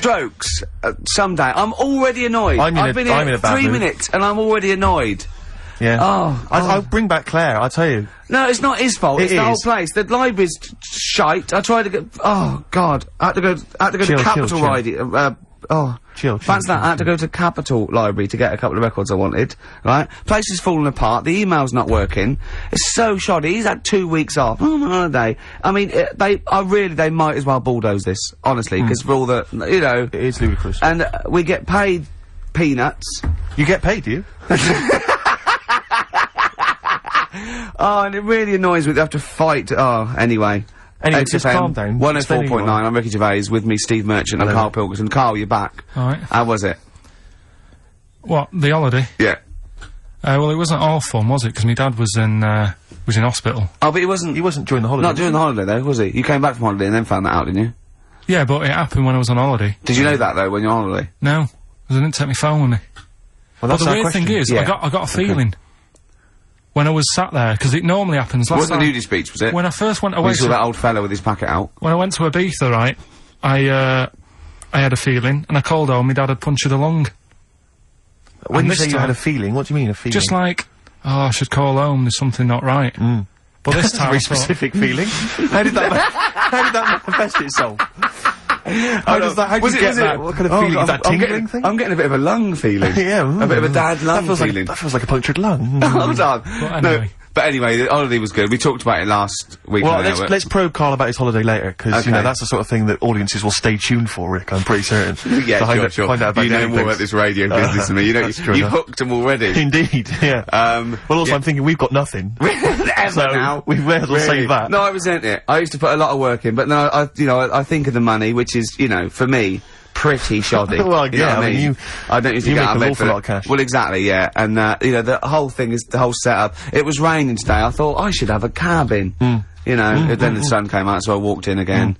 strokes someday. I'm already annoyed. I've been here 3 minutes and I'm already annoyed. Yeah. Oh. I'll bring back Claire, I'll tell you. No, it's not his fault. It's the whole place. The library's shite. I tried to get. Oh God. I had to go to Capital Riding. Chill. Fancy that. I had to go to Capital Library to get a couple of records I wanted. Right. Place is falling apart. The email's not working. It's so shoddy. He's had 2 weeks off. I'm on holiday. I mean, they might as well bulldoze this, honestly, because for all the, you know. It is ludicrous. And we get paid peanuts. You get paid, do you? Oh, and it really annoys me to have to fight. Oh, anyway. Anyway, just calm down. 104.9, I'm Ricky Gervais, with me Steve Merchant and Karl Pilkington. Karl, you're back. Alright. How was it? What, the holiday? Yeah. Well, it wasn't all fun, was it? Because my dad was in hospital. Oh, but he wasn't during the holiday. Not during the holiday, though, was he? You came back from holiday and then found that out, didn't you? Yeah, but it happened when I was on holiday. Did you know that, though, when you're on holiday? No, because I didn't take my phone with me. Well, but the weird thing is, yeah. I got a feeling. When I was sat there, because it normally happens last time. It wasn't the nudie speech, was it? When I first went away you saw that old fella with his packet out. When I went to Ibiza, right, I had a feeling, and I called home, my dad had punctured a lung. When you say you had a feeling, what do you mean, a feeling? Just like, oh, I should call home, there's something not right. But this time a very specific feeling. How did that manifest itself? How do you get that? What kind of feeling? Is that tingling thing? I'm getting a bit of a lung feeling. Yeah. A bit of a dad lung feeling. That feels like a punctured lung. Hold on. Well, anyway. But anyway, the holiday was good. We talked about it last week. Well, let's probe Karl about his holiday later, because, you know, that's the sort of thing that audiences will stay tuned for, Rick, I'm pretty certain. Yeah, sure. Find out about you know more about this radio business than me. You know, you hooked them already. Indeed, yeah. Well, also, I'm thinking we've got nothing. So now. We may as well save that. No, I resent it. I used to put a lot of work in, but no, I think of the money, which is, you know, for me, pretty shoddy. Well, you know what I mean? I don't usually get out of bed for an awful lot of cash. Well, exactly, yeah. And, you know, the whole thing is, the whole setup. It was raining today. I thought, I should have a cabin. You know, then the sun came out, so I walked in again.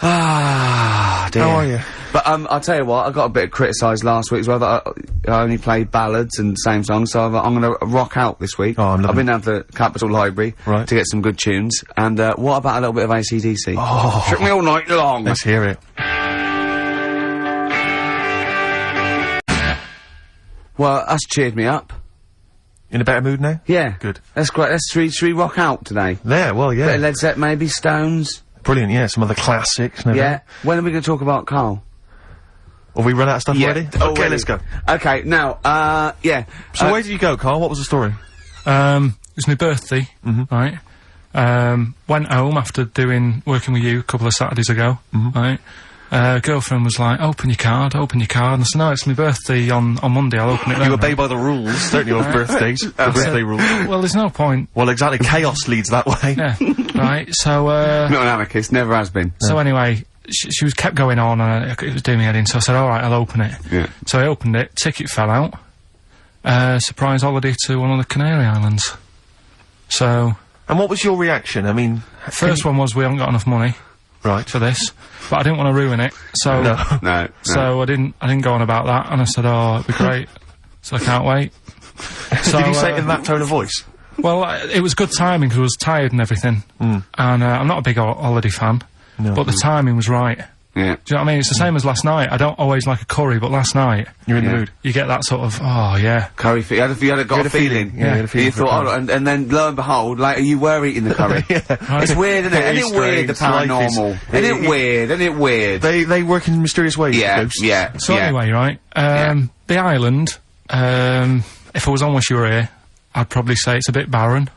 Ah, dear. How are you? But, I'll tell you what, I got a bit criticised last week as well, that I only played ballads and same songs, so I'm gonna rock out this week. Oh, I've been down to the Capital Library to get some good tunes, and, what about a little bit of AC/DC? Oh. Shook me all night long. Let's hear it. Well, that's cheered me up. In a better mood now? Yeah. Good. That's great. Should we rock out today? Yeah, well, yeah. Bit of Led Zeppelin, maybe, Stones. Brilliant, yeah, some other classics. Yeah. When are we going to talk about Karl? Have we run out of stuff already? Okay, already. let's go. Okay, now, yeah. So where did you go, Karl? What was the story? It was my birthday, right? Went home after working with you a couple of Saturdays ago, right? Girlfriend was like, open your card, and I said, no, it's my birthday on Monday, I'll open it then. You obey by the rules, certainly of birthdays, the birthday rules. Well, there's no point. Well, exactly, chaos leads that way. Yeah, right, so, not an anarchist, never has been. So anyway, she was kept going on, and it was doing me head in, so I said, alright, I'll open it. Yeah. So I opened it, ticket fell out, surprise holiday to one of the Canary Islands. So... And what was your reaction? I mean... First one was, we haven't got enough money. Right. For this. But I didn't want to ruin it, so... No. So I didn't go on about that, and I said, oh, it'd be great. So I can't wait. So, did you say it in that tone of voice? Well, it was good timing, because I was tired and everything. And, I'm not a big holiday fan. No. But the timing was right. Yeah. Do you know what I mean? It's the same as last night. I don't always like a curry, but last night... You're in the mood. You get that sort of, oh, yeah. Curry, you had a feeling. Yeah, you had a feeling. You thought, oh, and then, lo and behold, later you were eating the curry. Right. It's weird, isn't it? Isn't it weird, the paranormal? Isn't it weird? They work in mysterious ways, ghosts. Yeah. So anyway, right, the island, if I was on Wish You Were Here, I'd probably say it's a bit barren.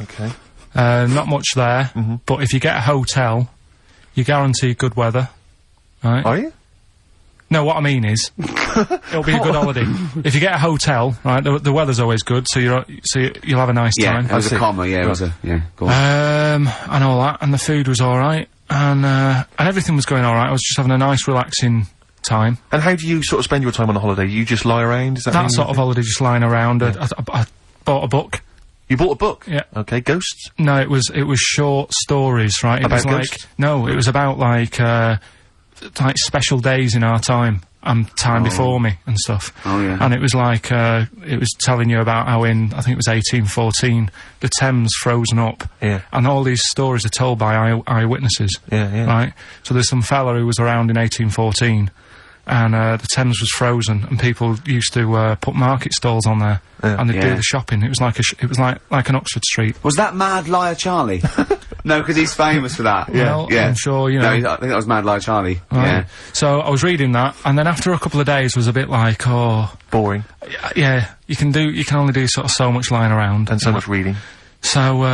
Okay. Not much there, but if you get a hotel, you guarantee good weather. Right. Are you? No, what I mean is, it'll be a good holiday. If you get a hotel, right, the weather's always good, so you'll have a nice time. Yeah, it was a comma, yeah, it was a, go on. And all that, and the food was alright, and everything was going alright. I was just having a nice, relaxing time. And how do you sort of spend your time on a holiday? You just lie around? Is that sort of holiday, just lying around. I bought a book. You bought a book? Yeah. Okay, ghosts? No, it was short stories, right? About ghosts? No, it was about, like, like special days in our time and time before me and stuff. Oh, yeah. And it was like, it was telling you about how in, I think it was 1814, the Thames frozen up. Yeah. And all these stories are told by eyewitnesses. Yeah. Right? So there's some fella who was around in 1814, and the Thames was frozen, and people used to put market stalls on there, and they'd do the shopping. It was like it was like an Oxford Street. Was that Mad Liar Charlie? No, because he's famous for that. Well, I'm sure, you know. No, I think that was Mad Liar Charlie. Right. Yeah. So I was reading that, and then after a couple of days was a bit like, boring. Yeah, you can only do sort of so much lying around. And so much reading. So,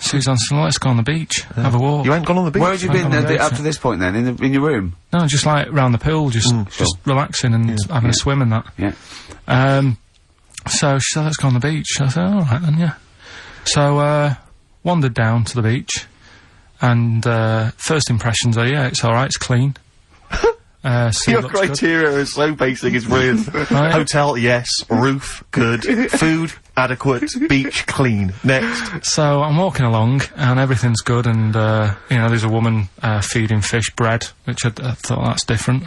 Suzanne said, let's go on the beach, have a walk. You ain't gone on the beach? Where had you been up to this point then? In your room? No, just like round the pool, just relaxing and having a swim and that. Yeah. So she said, let's go on the beach. I said, alright then, yeah. So, wandered down to the beach, and, first impressions are, yeah, it's alright, it's clean. Your criteria is so basic, it's brilliant. Right. Hotel, yes. Roof, good. Food, adequate. Beach, clean. Next. So I'm walking along, and everything's good, and, you know, there's a woman, feeding fish bread, which I thought that's different.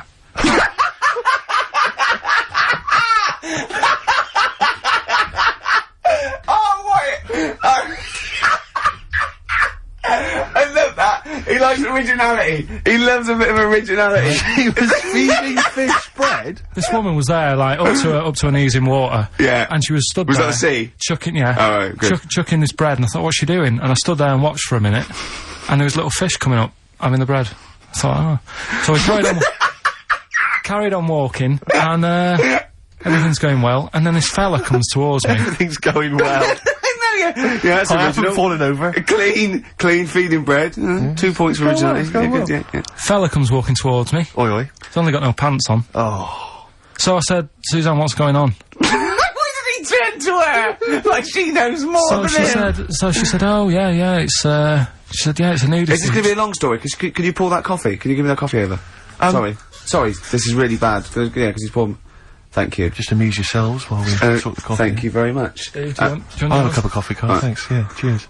I love that. He likes originality. He loves a bit of originality. He was feeding fish bread? This woman was there, like, up to her knees in water. Yeah. And she was stood Was there. that the sea? Chucking, yeah. Oh, right, good. Chucking this bread, and I thought, what's she doing? And I stood there and watched for a minute, and there was little fish coming up, having the bread. I thought, oh. So we carried on walking, and, everything's going well, and then this fella comes towards me. Everything's going well. Yeah, that's I original. haven't fallen over. Clean feeding bread. 2 points for originality. Yeah. Fella comes walking towards me. Oi, oi. He's only got no pants on. Oh. So I said, Suzanne, what's going on? Why did he turn to her? Like she knows more than him. So she said, oh, yeah, it's, she said, yeah, it's a nudity. Is this gonna be a long story? Could you pour that coffee? Can you give me that coffee over? Sorry, this is really bad. Yeah, because he's poured... Thank you. Just amuse yourselves while we sort the coffee. Thank you very much. Do you want I'll have a cup of coffee, Carl. Right. Thanks, yeah, cheers.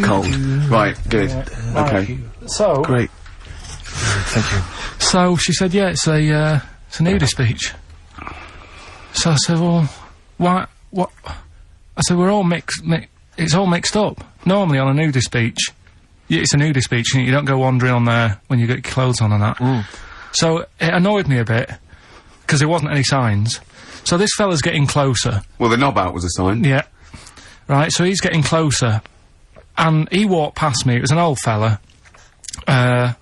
Cold. Right, good. Okay. So... Great. Thank you. So, she said, yeah, it's a nudist beach. So I said, well, why, what? I said, we're all it's all mixed up. Normally on a nudist beach, it's a nudist beach, and you don't go wandering on there when you get your clothes on and that. So, it annoyed me a bit, because there wasn't any signs. So this fella's getting closer. Well, the knob out was a sign. Yeah. Right, so he's getting closer. And he walked past me, it was an old fella. And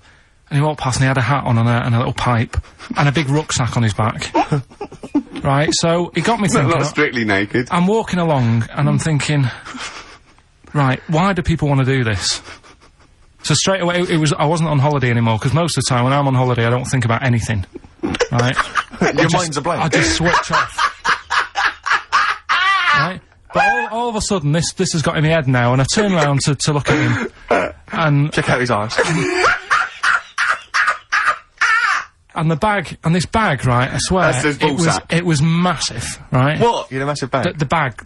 he walked past and he had a hat on and a little pipe. And a big rucksack on his back. Right, so he got me thinking... Not strictly naked. I'm walking along and I'm thinking... Right, why do people want to do this? So straight away, I wasn't on holiday anymore, because most of the time when I'm on holiday I don't think about anything. Right? Your mind's a blank. I just switch off. Right? But all of a sudden, this has got in my head now, and I turn around to look at him, and... Check out his arse. And this bag, right, I swear, it was massive, right? What? You had a massive bag? The bag.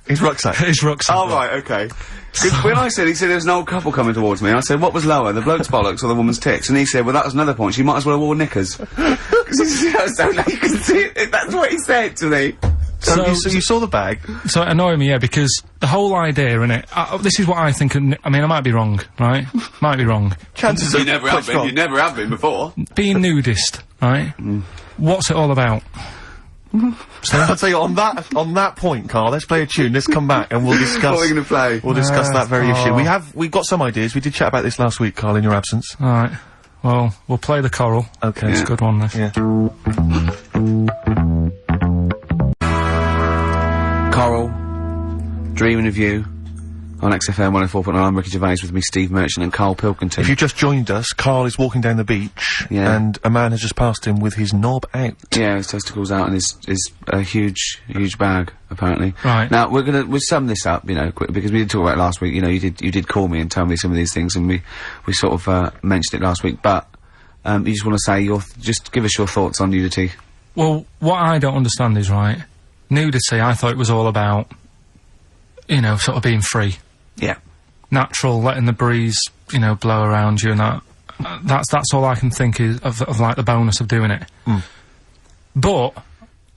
His rucksack? His rucksack. Oh, right, okay. Because when he said there was an old couple coming towards me, I said, what was lower, the bloke's bollocks or the woman's tits? And he said, well, that was another point, she might as well have worn knickers. Because he said, so now you can see it, that's what he said to me. So you saw the bag? So it annoyed me, yeah, because the whole idea, innit, this is what I think, I mean, I might be wrong, right? Might be wrong. Chances are you never have been before. Being nudist, right? What's it all about? So I'll tell you, on that point, Carl, let's play a tune, let's come back and we'll discuss... What are we gonna play? We'll discuss that very issue. We've got some ideas, we did chat about this last week, Carl, in your absence. Alright. Well, we'll play the choral. Okay. It's a good one, this. Yeah. Coral, Dreaming of You, on XFM 104.9. I'm Ricky Gervais, with me Steve Merchant and Karl Pilkington. If you've just joined us, Carl is walking down the beach, and a man has just passed him with his knob out. Yeah, his testicles out and his huge bag, apparently. Right. Now, we'll sum this up, you know, quick, because we did talk about it last week, you know, you did call me and tell me some of these things, and we sort of, mentioned it last week, but, you just want to say just give us your thoughts on nudity. Well, what I don't understand is, right, nudity, I thought it was all about, you know, sort of being free. Yeah. Natural, letting the breeze, you know, blow around you and that. that's all I can think is of like the bonus of doing it. But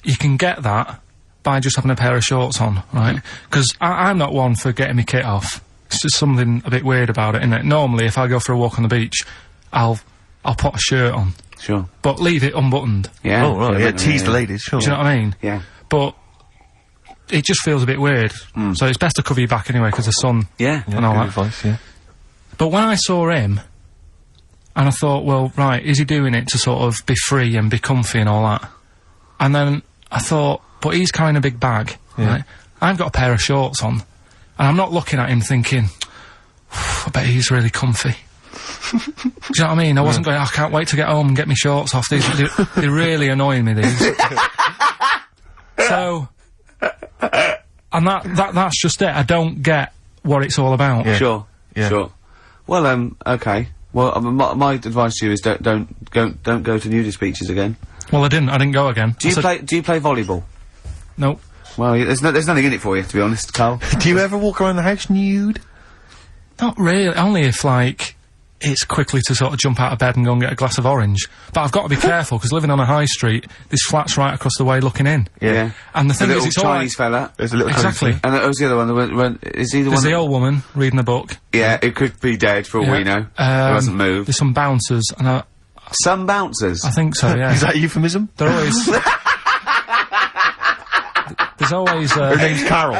you can get that by just having a pair of shorts on, right? Because I'm not one for getting my kit off. It's just something a bit weird about it, isn't it? Normally, if I go for a walk on the beach, I'll put a shirt on. Sure. But leave it unbuttoned. Yeah. Oh, right, yeah, tease the ladies, sure. Do you know what I mean? Yeah. But it just feels a bit weird. So it's best to cover your back anyway, because the sun... Yeah. And all good that. advice, yeah. But when I saw him, and I thought, well, right, is he doing it to sort of be free and be comfy and all that? And then I thought, but he's carrying a big bag, right? I've got a pair of shorts on, and I'm not looking at him thinking, I bet he's really comfy. Do you know what I mean? I wasn't going, I can't wait to get home and get my shorts off. They're really annoying me, these. So, and that's just it. I don't get what it's all about. Yeah. Sure. Yeah. Sure. Well, okay. Well, my advice to you is don't go to nudist beaches again. Well, I didn't go again. Do you play volleyball? Nope. Well, there's nothing in it for you, to be honest, Carl. Do you ever walk around the house nude? Not really. Only if, like, it's quickly to sort of jump out of bed and go and get a glass of orange. But I've got to be careful, because living on a high street, this flat's right across the way looking in. Yeah. And the thing is, it's all Chinese fella. There's a little exactly. And who's the other one? Is he the one? There's the old woman reading a book. Yeah, it could be dead for all we know. It hasn't moved. There's some bouncers, and some bouncers? I think so, yeah. Is that a euphemism? They're always... There's always... Her name's Carol.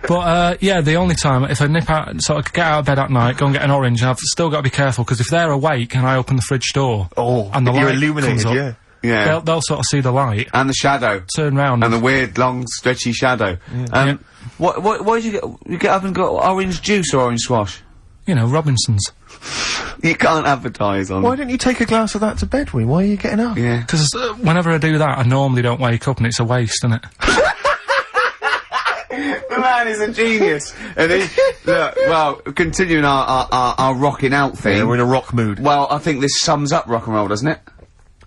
But, yeah, the only time, if I nip out, sort of get out of bed at night, go and get an orange, I've still got to be careful, because if they're awake and I open the fridge door... Oh, and the you're light illuminated, comes up, yeah. They'll sort of see the light. And the shadow. Turn round. And the weird, long, stretchy shadow. Yeah. Why did you get... You get up and got orange juice or orange swash? You know, Robinson's. You can't advertise on... Why don't you take a glass of that to bed with? Why are you getting up? Yeah. Because whenever I do that, I normally don't wake up, and it's a waste, isn't it? The man is a genius. And he... Look, well, continuing our rocking out thing... Yeah, we're in a rock mood. Well, I think this sums up rock and roll, doesn't it?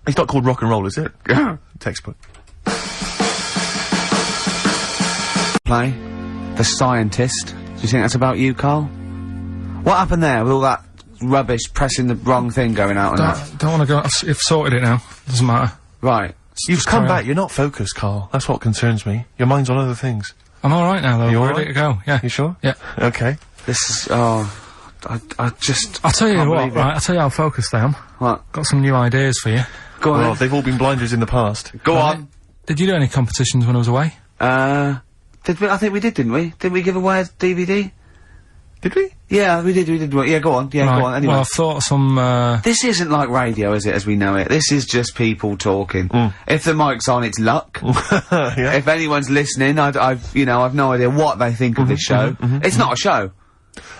It's not called rock and roll, is it? Textbook. Play. The Scientist. Do you think that's about you, Carl? What happened there with all that rubbish pressing the wrong thing going out and that? Don't want to go... I've sorted it now. Doesn't matter. Right. You've come back, you're not focused, Carl. That's what concerns me. Your mind's on other things. I'm alright now, though. You I'm all ready to go. Yeah. You sure? Yeah. Okay. This is... Oh... I just... I'll tell you can't what, believe it. right? I'll tell you how focused I am. What? Got some new ideas for you. Go on Well, then. they've all been blinders in the past. Go on. Did you do any competitions when I was away? Did we? I think we did, didn't we? Didn't we give away a DVD? Did we? Yeah, we did, Yeah, go on. Yeah, Right. go on. Anyway. Well, I've thought of some, This isn't like radio, is it, as we know it? This is just people talking. If the mic's on, it's luck. Yeah. If anyone's listening, I've no idea what they think of this show. It's not a show.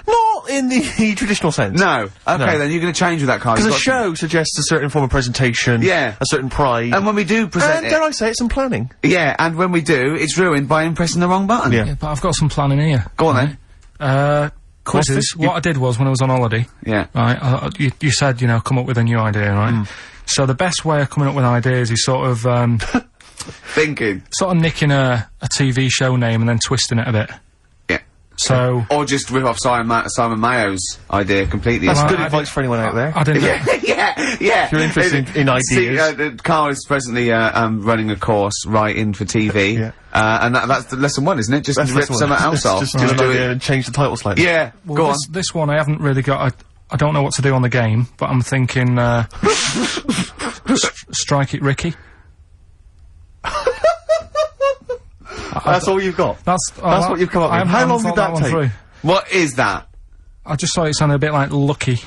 Not in the traditional sense. No. Okay, then you're going to change with that, Carl. Because You've a show suggests a certain form of presentation. Yeah. A certain pride. And when we do present and dare I say it, some planning. Yeah, and when we do, it's ruined by him pressing the wrong button. Yeah. yeah, but I've got some planning here. Go on then. Quizzes. What I did was, when I was on holiday, Yeah. right, you said, you know, come up with a new idea, right? So the best way of coming up with ideas is sort of, Thinking. sort of nicking a TV show name and then twisting it a bit. Yeah. So... Or just rip off Simon Mayo's idea completely. That's Well, good I advice for anyone out there. I didn't... Yeah. If you're interested in ideas. Carl is presently running a course writing for TV. Yeah. And that's the lesson one, isn't it? Just That's rip this one. something else off. Just do it and change the title slightly. Yeah. Well, go on. this one I haven't really got... I don't know what to do on the game, but I'm thinking, Strike It Ricky. That's all you've got? That's what you've come up with. How long did that take? Through. What is that? I just thought it sounded a bit like Lucky.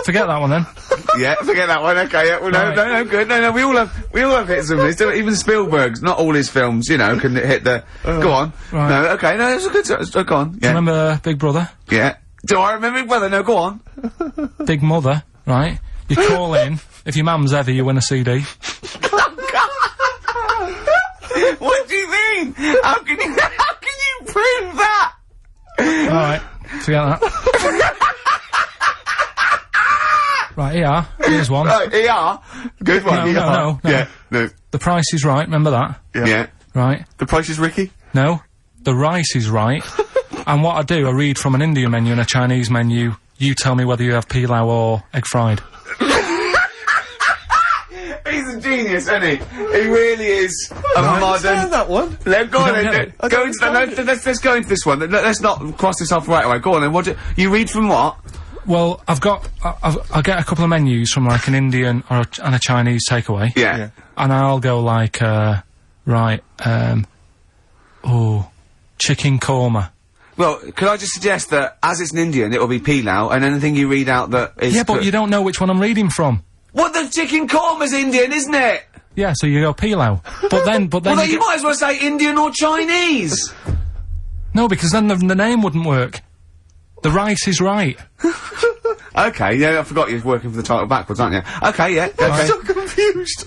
Forget that one then. Yeah, forget that one. Okay, yeah, well, Right. no, good. No, we all have hits and misses. Even Spielberg's, not all his films, you know, can hit the. Go on. Right. No, okay, no, it's a good. Go on. Yeah. Remember Big Brother? Yeah. Do I remember Big Brother? No, go on. Big Mother, right? You call in. If your mum's ever, you win a CD. What do you mean? How can you prove that? Alright, forget that. Right, here. Here's one. Right, ER. Good one. No. Yeah, no. The Price is Right, remember that? Yeah. Right. The Price is Ricky? No. The Rice is Right. And what I do, I read from an Indian menu and a Chinese menu. You tell me whether you have pilau or egg fried. He's a genius, isn't he? He really is a modern... that one. Let's go on then. Let's go into this one. Let's not cross this off right away. Go on then. What you read from what? Well, I get a couple of menus from like an Indian and a Chinese takeaway. Yeah. And I'll go like, chicken korma. Well, could I just suggest that, as it's an Indian, it'll be pilau, and anything you read out that is... Yeah, but you don't know which one I'm reading from. What, the chicken korma's Indian, isn't it? Yeah, so you go pilau. But then well, you might as well say Indian or Chinese. No, because then the name wouldn't work. The rice is right. Okay, yeah, I forgot you're working for the title backwards, aren't you? Okay, yeah. Okay. I'm so confused.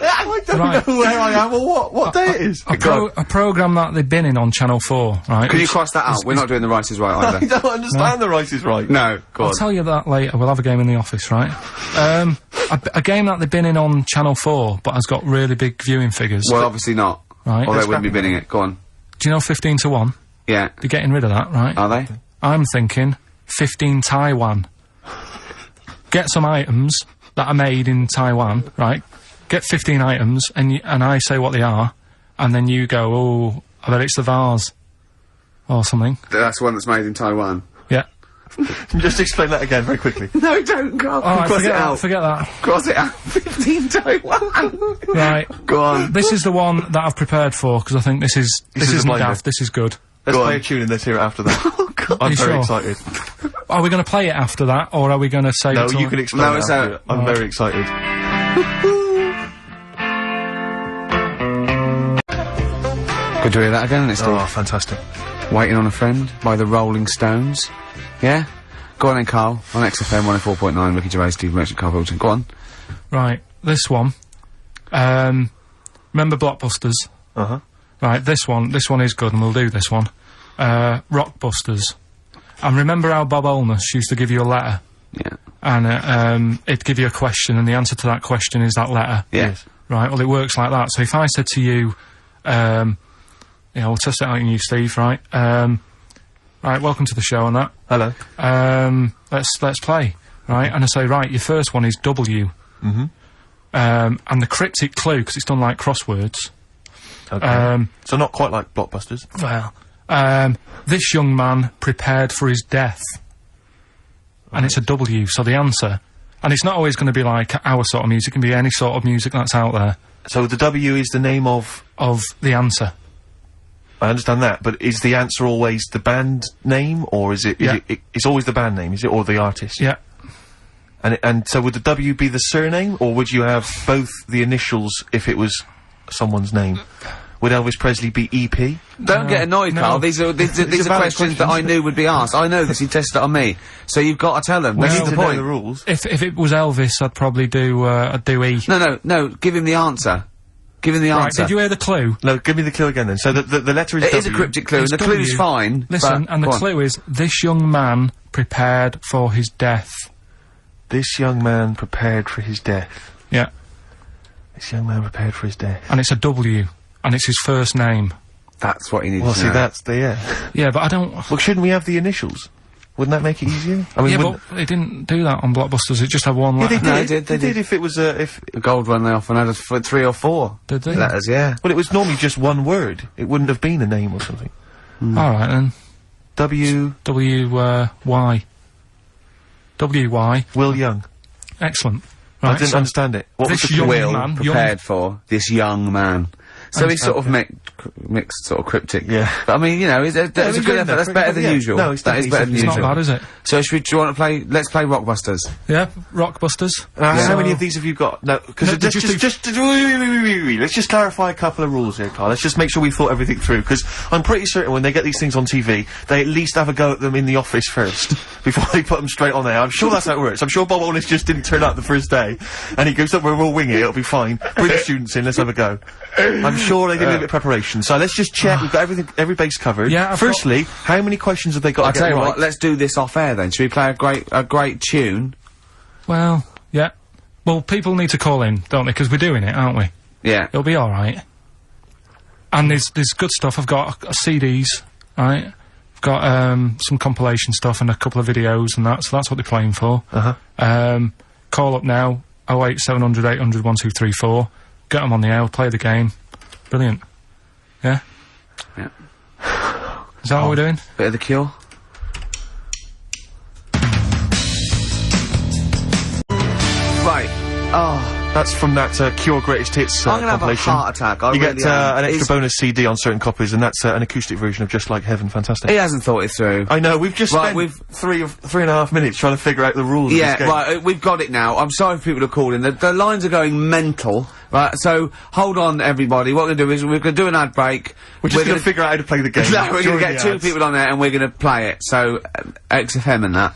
I don't know where I am or what day it is. A programme that they've been in on Channel 4, right? Can you cross that out? We're not doing The Rice Is Right either. I don't understand The Rice Is Right. No, go on. I'll tell you that later. We'll have a game in the office, right? A game that they've been in on Channel 4, but has got really big viewing figures. Well, obviously not. Right. Or they wouldn't be bidding it. Go on. Do you know 15 to 1? Yeah. They're getting rid of that, right? Are they? I'm thinking 15 Taiwan. Get some items that are made in Taiwan, right? Get 15 items, and I say what they are, and then you go, oh, I bet it's the vase. Or something. That's one that's made in Taiwan. Yeah. Just explain that again very quickly. No, don't, go on. Alright, Cross it out. Forget that. Cross it out. 15 Taiwan. Right. Go on. This is the one that I've prepared for, because I think this isn't daft, this is good. Let's play a tune and let's hear it after that. Oh, God. I'm very excited. Are we going to play it after that, or are we going to say... No, you can explain it after it. I'm very excited. Good to hear that again, isn't it, Steve? Oh, fantastic. Waiting on a Friend by the Rolling Stones. Yeah? Go on then, Carl. On XFM 104.9, Ricky Gervais, Steve Merchant, Karl Pilkington. Go on. Right, this one. Remember Blockbusters? Uh-huh. Right, this one is good, and we'll do this one. Rockbusters. And remember how Bob Holness used to give you a letter? Yeah. And, it'd give you a question, and the answer to that question is that letter. Yes. Right, well, it works like that. So if I said to you, we'll test it out on you, Steve, right? Right, welcome to the show and that. Hello. Let's play, right? And I say, right, your first one is W. Mm-hmm. And the cryptic clue, because it's done like crosswords. Okay. So not quite like Blockbusters. Well, this young man prepared for his death. Right. And it's a W, so the answer... And it's not always going to be like our sort of music, it can be any sort of music that's out there. So the W is the name of... Of the answer. I understand that, but is the answer always the band name, or is it... It's always the band name, is it, or the artist? Yeah. And so would the W be the surname, or would you have both the initials if it was someone's name? Would Elvis Presley be EP? Don't get annoyed, Carl. These are questions that I knew would be asked. I know this. You tested it on me, so you've got to tell them. Well, That's the point. The rules. If it was Elvis, I'd probably do E. No. Give him the answer. Give him the answer. Did you hear the clue? No, give me the clue again then. So the letter is It W. is a cryptic clue, and the clue's fine. Listen, and the clue is, this young man prepared for his death. This young man prepared for his death. Yeah. This young man prepared for his death. And it's a W. And it's his first name. That's what he needs to know. Well, see, that's the, yeah. Yeah, but I don't... Well, shouldn't we have the initials? Wouldn't that make it easier? I mean, yeah, but they didn't do that on Blockbusters, it just had one letter. Yeah, they did if it was a... The gold one, they often had 3 or 4 Did they? letters, yeah. Well, it was normally just one word. It wouldn't have been a name or something. Alright, then. Y. W-Y. Will Young. Excellent. Right, I didn't understand it. What was this the young Will man... prepared for this young man. So he's sort of mixed, sort of cryptic. Yeah. But I mean, you know, that's a good effort. That's better than usual. No, that is better than usual. It's not bad, is it? So do you want to play, let's play Rockbusters. Yeah, Rockbusters. How many of these have you got? No, because let's just clarify a couple of rules here, Carl. Let's just make sure we thought everything through, because I'm pretty certain when they get these things on TV, they at least have a go at them in the office first, before they put them straight on there. I'm sure that's how it works. I'm sure Bob Holness just didn't turn up the first day, and he goes, we'll wing it, it'll be fine. Bring the students in, let's have a go. I'm sure they did a little bit of preparation. So let's just check, we've got every base covered. Yeah, firstly, how many questions have they got to get right? I'll tell you what, let's do this off air then. Should we play a great tune? Well, yeah. Well, people need to call in, don't they? Because we're doing it, aren't we? Yeah. It'll be alright. And there's good stuff. I've got CDs right? I've got, some compilation stuff and a couple of videos and that, so that's what they're playing for. Call up now, 08700 800 1234. Get them on the air, play the game. Brilliant. Yeah? Yeah. Is that what we're doing? Bit of The Cure. Right. Oh. That's from that Cure Greatest Hits I'm gonna have a compilation. heart attack. I You really get an extra bonus CD on certain copies, and that's an acoustic version of Just Like Heaven. Fantastic. He hasn't thought it through. I know, we've just Right, spent 3.5 minutes trying to figure out the rules of this game. right, we've got it now. I'm sorry for people to call in. The lines are going mental, right? So, hold on, everybody. What we're gonna do is we're gonna do an ad break. We're just gonna figure out how to play the game. No, we're gonna during get the 2 ads. people on there and we're gonna play it. So, XFM and that.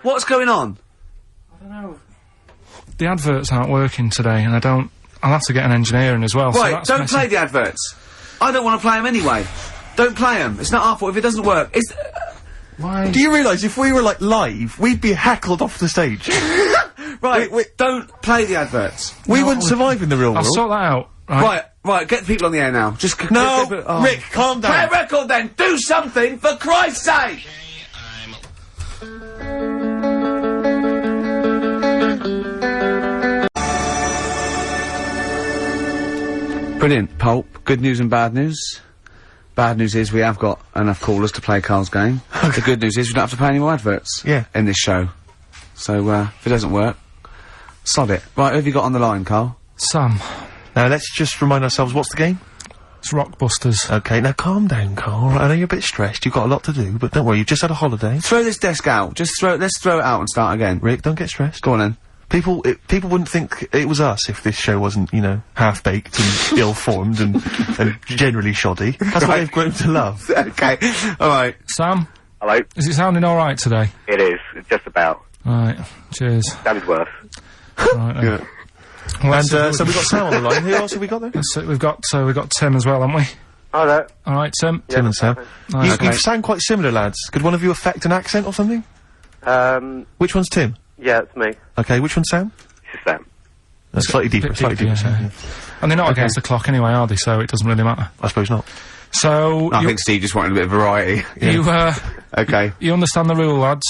What's going on? I don't know. The adverts aren't working today, and I'll have to get an engineer in as well. Right, so that's don't messy. play the adverts. I don't want to play them anyway. Don't play them. It's not our fault if it doesn't work. It's... Why? Do you realise if we were, like, live, we'd be heckled off the stage? Right, don't play the adverts. We wouldn't survive in the real I'll world. sort that out. Right, get the people on the air now. Just No! get the- Rick, calm Play a down. record then! Do something, for Christ's sake! Brilliant, Pulp. Good news and bad news. Bad news is we have got enough callers to play Carl's game. The good news is we don't have to play any more adverts. Yeah. In this show. So, if it doesn't work, sod it. Right, who have you got on the line, Carl? Sam. Now, let's just remind ourselves, what's the game? It's Rockbusters. Okay, now calm down, Carl. I know you're a bit stressed, you've got a lot to do, but don't worry, you've just had a holiday. Throw this desk out. Let's throw it out and start again. Rick, don't get stressed. Go on then. People wouldn't think it was us if this show wasn't, you know, half-baked and ill-formed and generally shoddy. That's what they've grown to love. Okay, alright. Sam, Hello? is it sounding alright today? It is, just about. Right, cheers. Sounded worse. Right then. Yeah. Well, And, that's- so we've got Sam on the line. Who else have we got there? so we've got Tim as well, haven't we? Hi there. Alright, Tim. Tim and Sam. Nice. You sound quite similar, lads. Could one of you affect an accent or something? Which one's Tim? Yeah, it's me. Okay, which one's Sam? This is Sam. Slightly deeper, Bit slightly deeper, deeper. yeah, Sam, yeah. yeah. And they're not against the clock anyway, are they? So it doesn't really matter. I suppose not. So, I think Steve just wanted a bit of variety. Okay. you understand the rule, lads?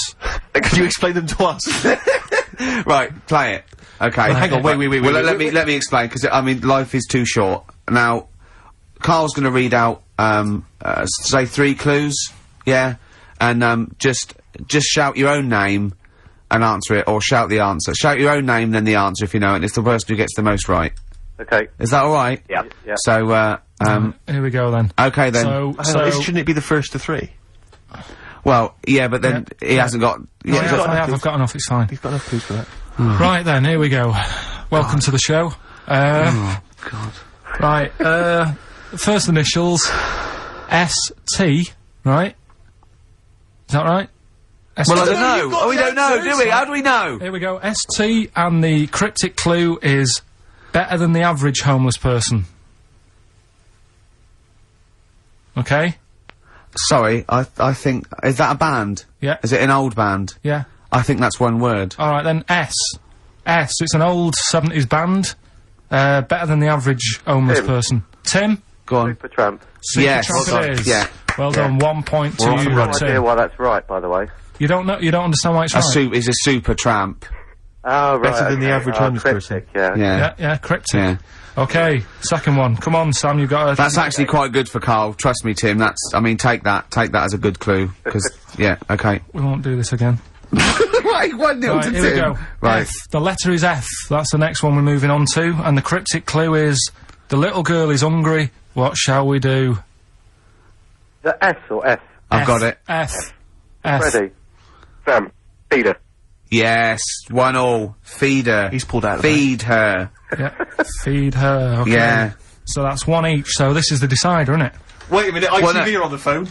Could you explain them to us? Right, play it. Okay. Hang on, wait. Well, let me explain, because, I mean, life is too short. Now, Carl's gonna read out, say 3 clues, yeah? And, just shout your own name and answer it, or shout the answer. Shout your own name, then the answer if you know it, and it's the person who gets the most right. Okay. Is that alright? Yeah. Yeah. So, Here we go then. okay then. Shouldn't it be the first to 3? Well, yeah, but then he hasn't got... Yeah, he's got- I've got enough, it's fine. He's got enough clues for that. Right then, here we go. Welcome to the show. Oh, God. Right, first initials, S-T, right? Is that right? Well, I don't know. Oh, we don't know, do we? How do we know? Here we go, S-T, and the cryptic clue is better than the average homeless person. Okay? Sorry, I think... Is that a band? Yeah. Is it an old band? Yeah. I think that's one word. Alright then, S. It's an old 70s band. Better than the average homeless Tim. person. Tim? Go on. Supertramp. Yes. Supertramp Well it done. is. Yeah. Well done, 1 point to I have you, no idea Tim. why that's right, by the way. You don't understand why it's right? He's a super tramp. Oh, right. Better than the okay. average homeless cryptic, yeah. Yeah. Yeah, cryptic. Yeah. Okay, second one. Come on, Sam, you've got a... That's actually quite good for Carl. Trust me, Tim. I mean, take that as a good clue. Because, yeah, okay. We won't do this again. Right, 1-0 Right, to here we Tim. go. Right. F. The letter is F. That's the next one we're moving on to. And the cryptic clue is, the little girl is hungry. What shall we do? The S or F? I've got it. F. Ready? Sam. Peter. Yes, 1-1. Feed her. He's pulled out of the Feed her. Yeah. Feed her. Okay. Yeah. So that's 1 each. So this is the decider, isn't it? Wait a minute, ITV are on the phone.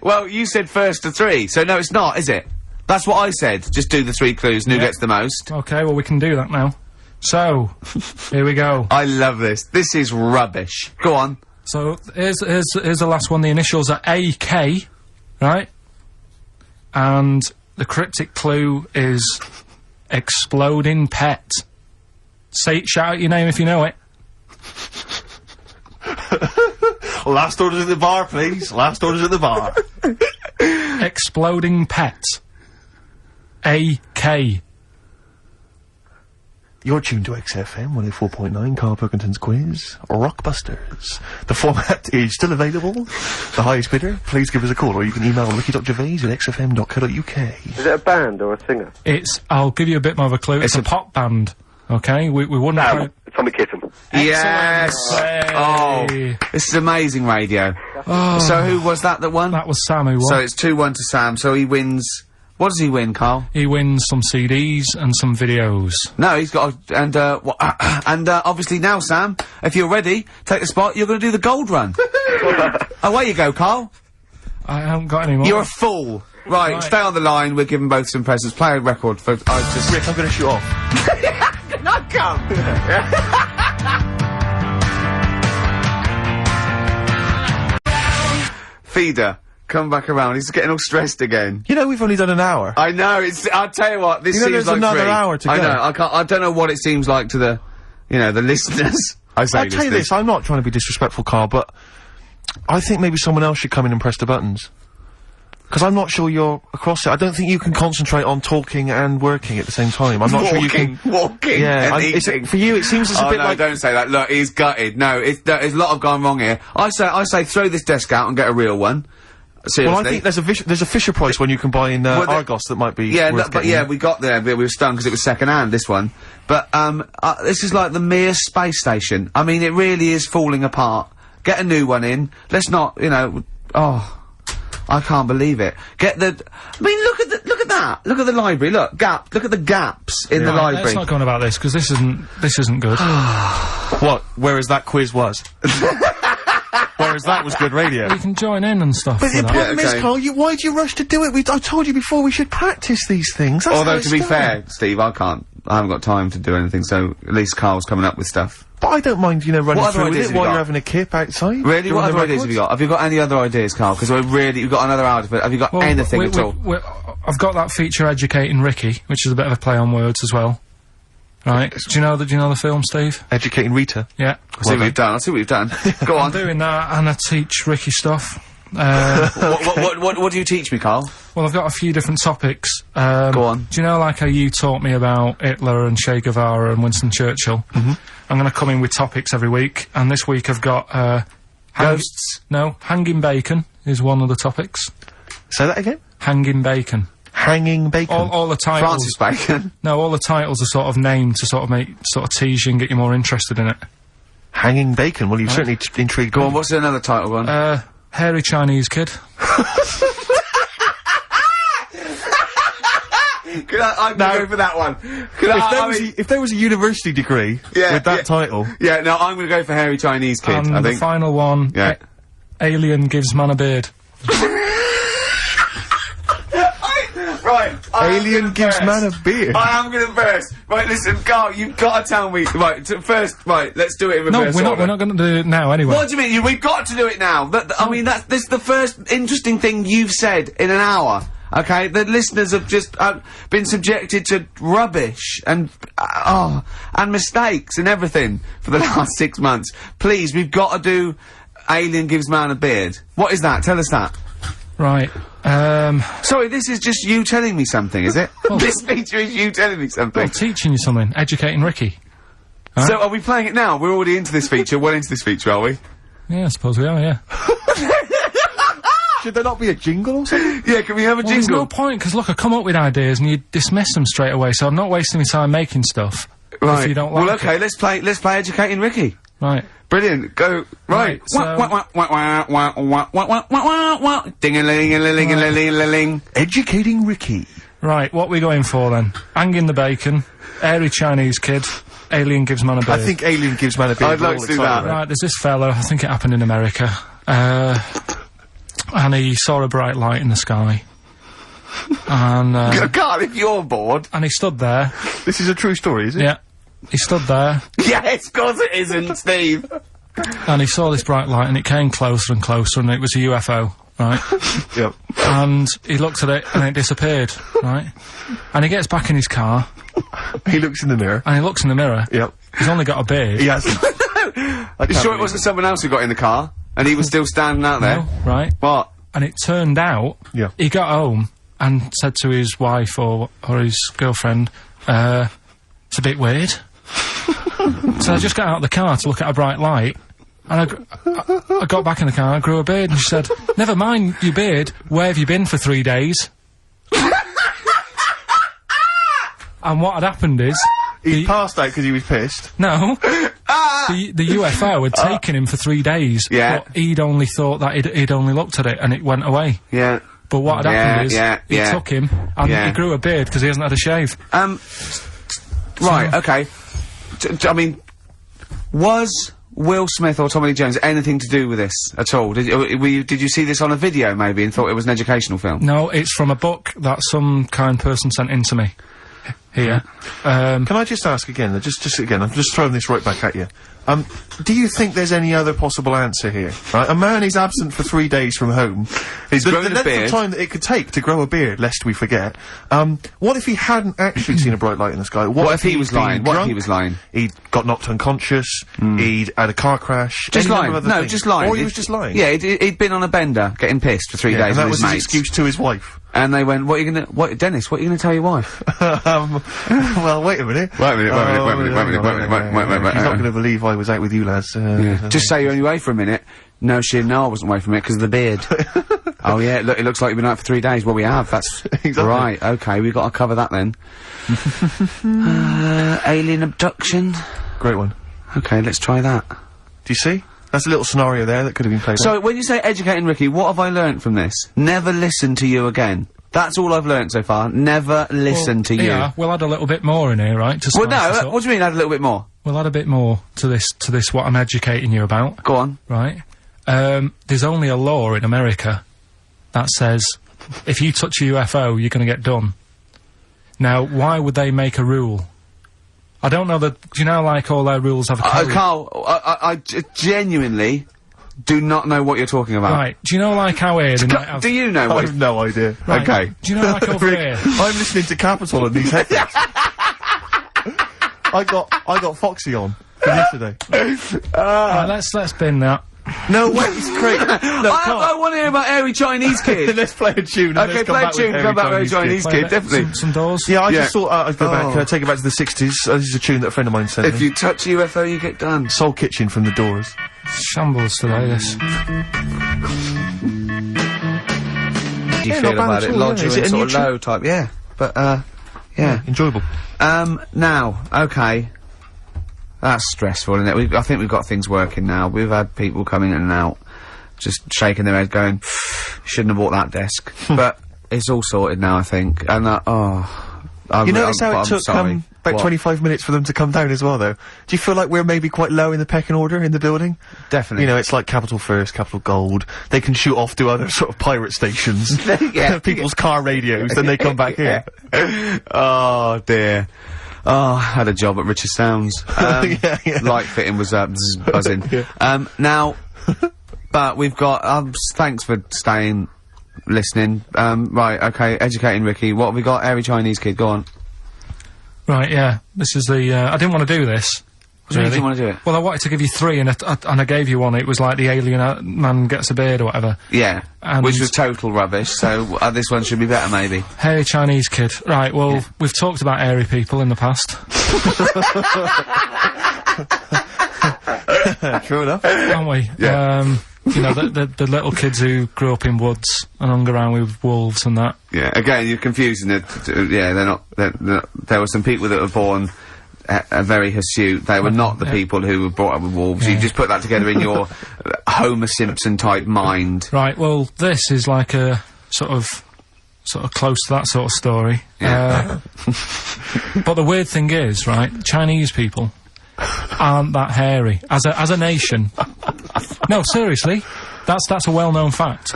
Well, you said first to 3, so no, it's not, is it? That's what I said. Just do the 3 clues and who gets the most. Okay, well, we can do that now. So, here we go. I love this. This is rubbish. Go on. So, here's the last one. The initials are AK, right? And the cryptic clue is exploding pet. Shout out your name if you know it. Last orders at the bar, please. Last orders at the bar. Exploding pet. AK. You're tuned to XFM 104.9, Karl Pilkington's quiz, Rockbusters. The format is still available. The highest bidder, please give us a call, or you can email ricky.gervais@xfm.co.uk. Is it a band or a singer? I'll give you a bit more of a clue. It's a pop band. Okay, we wouldn't. Sam, Tommy Kitten. Yes! Hey. Oh, this is amazing radio. Oh. So who was that won? That was Sam who won. So it's 2-1 to Sam, so he wins... What does he win, Karl? He wins some CDs and some videos. No, he's got obviously now, Sam, if you're ready, take the spot, you're gonna do the gold run. Away you go, Karl. I haven't got any more. You're a fool. Right, stay on the line, we're giving both some presents. Play a record for... Rick, I'm gonna shoot off. Not come! Feeder, come back around. He's getting all stressed again. You know, we've only done an hour. I know, I'll tell you what, this You know, seems there's like another 3. hour to I go. know, I don't know what it seems like to the, the listeners. I say I'll tell you this, I'm not trying to be disrespectful, Karl, but I think maybe someone else should come in and press the buttons. Because I'm not sure you're across it. I don't think you can concentrate on talking and working at the same time. I'm not sure you can... Walking Yeah, and eating. for you, it seems it's a bit no, like... don't say that. Look, he's gutted. No, there's a lot of gone wrong here. I say throw this desk out and get a real one. Seriously. Well, I think there's a Fisher Price one you can buy in Argos that might be worth but getting. we got there, but we were stunned because it was second-hand, this one. But, this is like the Mir space station. I mean, it really is falling apart. Get a new one in. Let's not, I can't believe it. I mean, look at that. Look at the library. Look at the gaps in the library. Let's not go on about this, because this isn't good. What? Whereas that quiz was. Whereas that was good radio. You can join in and stuff. But the with that. problem is, Karl, why do you rush to do it? I told you before we should practice these things. That's Although, how to be it's fair, done. Steve, I haven't got time to do anything, so at least Karl's coming up with stuff. But I don't mind, running What other through with ideas it have you while got? you're having a kip outside. Really? doing What the other ideas have records. you got? Have you got any other ideas, Karl? Because we've got another hour, but have you got anything at all? I've got that feature Educating Ricky, which is a bit of a play on words as well. Right? Do you know the film, Steve? Educating Rita. Yeah. I see what you've done. Go I'm on. doing that, and I teach Ricky stuff. What do you teach me, Karl? Well, I've got a few different topics. Go on. Do you know, like how you taught me about Hitler and Che Guevara and Winston Churchill? Mm-hmm. I'm going to come in with topics every week, and this week I've got, Ghosts? No, hanging bacon is one of the topics. Say that again? Hanging bacon. Hanging bacon. All the titles... Francis Bacon. No, all the titles are sort of named to sort of tease you and get you more interested in it. Hanging bacon. Well, you've certainly intrigued Go me. on, what's another title one? Hairy Chinese kid. I'm gonna go for that one. If there was a university degree with that title... Yeah, no, I'm gonna go for Hairy Chinese Kid, And I the think. final one, Yeah. Alien gives man a beard. Right. Alien gives man a beard. I am gonna burst. Right, listen, Karl, you've gotta tell me. Right, first, let's do it in No, reverse we're not gonna do it now anyway. What do you mean? We've got to do it now. I mean, this is the first interesting thing you've said in an hour. Okay, the listeners have just been subjected to rubbish and mistakes and everything for the last 6 months. Please, we've got to do Alien gives man a beard. What is that? Tell us that. Right. Sorry, this is just you telling me something, is it? This feature is you telling me something. Well, teaching you something. Educating Ricky. So are we playing it now? We're already into this feature. Well into this feature, are we? Yeah, I suppose we are, yeah. Should there not be a jingle or something? Yeah, can we have a Well, there's jingle? no point, because look, I come up with ideas and you dismiss them straight away, so I'm not wasting my time making stuff. Right. If you don't like well, okay, it. let's play Educating Ricky. Right. Brilliant. Go. Right. Ding-a-ling-a-ling-a-ling-a-ling. Educating Ricky. Right, what we going for then? Hanging the bacon, Hairy Chinese kid, Alien gives man a beard. I think Alien gives man a beard. I'd like to do that. Right, there's this fella, I think it happened in America, and he saw a bright light in the sky. And, Carl, if you're bored. and he stood there. This is a true story, is it? Yeah. He stood there, Yes, of course it isn't, Steve. and he saw this bright light, and it came closer and closer, and it was a UFO, right? Yep. And he looked at it, and it disappeared, right? And he gets back in his car, He looks in the mirror. and he looks in the mirror. Yep. He's only got a beard. He hasn't. You sure it wasn't someone else who got in the car? And he was still standing out there? No, right? What? And it turned out, Yeah. he got home and said to his wife or his girlfriend, it's a bit weird. So I just got out of the car to look at a bright light, and I got back in the car, I grew a beard, and she said, never mind your beard, where have you been for 3 days? And what had happened is... He passed out because he was pissed. No. The UFO had taken him for 3 days. Yeah. But he'd only thought that he'd only looked at it and it went away. Yeah. But what had happened is, he yeah. took him, and Yeah. he grew a beard because he hasn't had a shave. Right, okay. I mean, was Will Smith or Tommy Lee Jones anything to do with this at all? Did you see this on a video maybe and thought it was an educational film? No, it's from a book that some kind person sent in to me. Here. Can I just ask again, just again, I'm just throwing this right back at you. Do you think there's any other possible answer here? Right? A man is absent for 3 days from home. He's grown a length beard. of time that it could take to grow a beard, lest we forget. What if he hadn't actually seen a bright light in the sky? What if he was he'd been lying? What if drunk? he was lying? He'd got knocked unconscious, he'd had a car crash. Just any number lying. of other No, things. just lying. Or he was just lying. Yeah, he'd been on a bender, getting pissed for 3 Yeah, days and that with was his his mates. excuse to his wife. And they went, Dennis, what are you gonna tell your wife? Well, wait a minute. Wait a minute, wait a minute, Oh, wait a minute, wait a minute, wait a minute, wait a minute. He's not gonna believe I was out with you lads. Just say you're only away for a minute. No, I wasn't away from it because of the beard. Oh yeah, look, it looks like you've been out for 3 days. Well, we have, that's... Exactly. Right, okay, we've got to cover that then. Alien abduction. Great one. Okay, let's try that. Do you see? That's a little scenario there that could have been played out. So, when you say educating Ricky, what have I learnt from this? Never listen to you again. That's all I've learnt so far. Never listen to you. Yeah, we'll add a little bit more in here, right? To Well, spice this no, up. what do you mean add a little bit more? We'll add a bit more to this, what I'm educating you about, Go on. right? There's only a law in America that says if you touch a UFO, you're gonna get done. Now, why would they make a rule? I don't know that... Do you know, like, all their rules have a code? Carl, I genuinely do not know what you're talking about. Right, do you know, like, how here they might have... Do you know I what... have no idea. Right, Okay. do you know, like, over here... I'm listening to Capital on these headphones. I got Foxy on from yesterday. Right, let's bin that. No way, it's great. No, I want to hear about Airy Chinese Kid. let's play a tune. and Okay, let's come play a back with tune, come back with Airy Chinese Play Kid, that- definitely. Some doors. Yeah, I Yeah. just thought I'd go back, Oh. take it back to the 60s. This is a tune that a friend of mine sent If me. you touch a UFO, you get done. Soul Kitchen from The Doors. Shambles today, this. Do you Yeah, feel not bad about at it? all, yeah. Lodger Is it and a sort new of tune? low type, yeah. But, yeah. Enjoyable. Now, okay. That's stressful, isn't it? I think we've got things working now. We've had people coming in and out, just shaking their head going, shouldn't have bought that desk. But it's all sorted now, I think. And, You notice how I'm it took sorry. about What? 25 minutes for them to come down as well, though? Do you feel like we're maybe quite low in the pecking order in the building? Definitely. You know, it's like Capital First, Capital Gold. They can shoot off to other sort of pirate stations. Yeah. People's car radios, then they come back here. Oh, dear. Oh, I had a job at Richard Sounds. Yeah. Light fitting was, buzzing. Yeah. Now, but we've got, thanks for staying, listening. Right, okay, educating Ricky. What have we got? Airy Chinese Kid, go on. Right, yeah. This is the, I didn't want to do this. What do you mean you want to do it? Well, I wanted to give you three, and I gave you one. It was like the alien man gets a beard or whatever. Yeah, And- which was total rubbish, so this one should be better, maybe. Hairy Chinese kid. Right, well, we've talked about hairy people in the past, True enough. haven't we? Yeah. You know, the little kids who grew up in woods and hung around with wolves and that. Yeah, again, you're confusing it. Yeah, they're not, there were some people that were born very hirsute. They were not the people who were brought up with wolves. You just put that together in your Homer Simpson type mind. Right, well, this is like a sort of close to that sort of story. Yeah. But the weird thing is, right, Chinese people aren't that hairy as a nation. No, seriously, that's a well-known fact.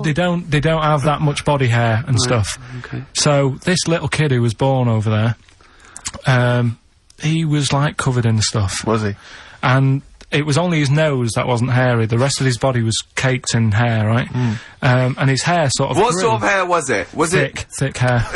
They don't have that much body hair and stuff. Okay. So this little kid who was born over there, he was like covered in stuff. Was he? And it was only his nose that wasn't hairy. The rest of his body was caked in hair, right? And his hair sort of What grew. sort of hair was it? Was Thick hair.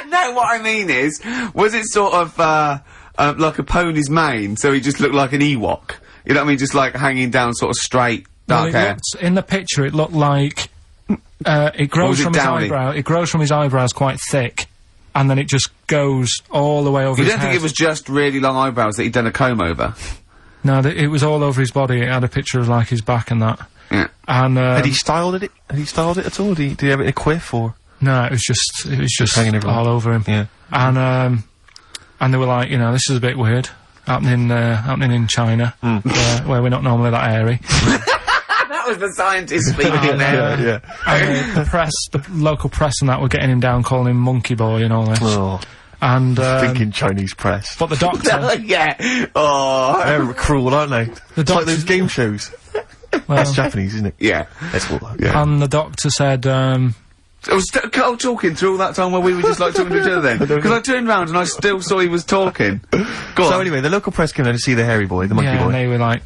No, what I mean is, was it sort of, like a pony's mane, so he just looked like an Ewok? You know what I mean? Just like hanging down sort of straight, dark hair. In the picture, it looked like, it grows from his eyebrow. It grows from his eyebrows quite thick, and then it just goes all the way over his head. You don't think it was just really long eyebrows that he'd done a comb over? No, it was all over his body. It had a picture of, like, his back and that. Yeah. And, Had he styled it? Had he styled it at all? Did he have it in a quiff, or? No, it was just hanging everywhere. all over him. Yeah. And they were like, you know, this is a bit weird. Happening in China, where we're not normally that airy. That was the scientist speaking there. Yeah. And the local press and that were getting him down, calling him monkey boy and all this. Oh. And, Thinking Chinese press. but the doctor, Yeah. Oh. They're cruel, aren't they? It's like those game shows. That's Japanese, isn't it? Yeah. That's all. Yeah. and the doctor said, I was Carl talking through all that time while we were just like talking to each other then. Because I turned round and I still saw he was talking. Go So on. anyway, the local press came down to see the hairy boy, the monkey yeah, boy. and they were like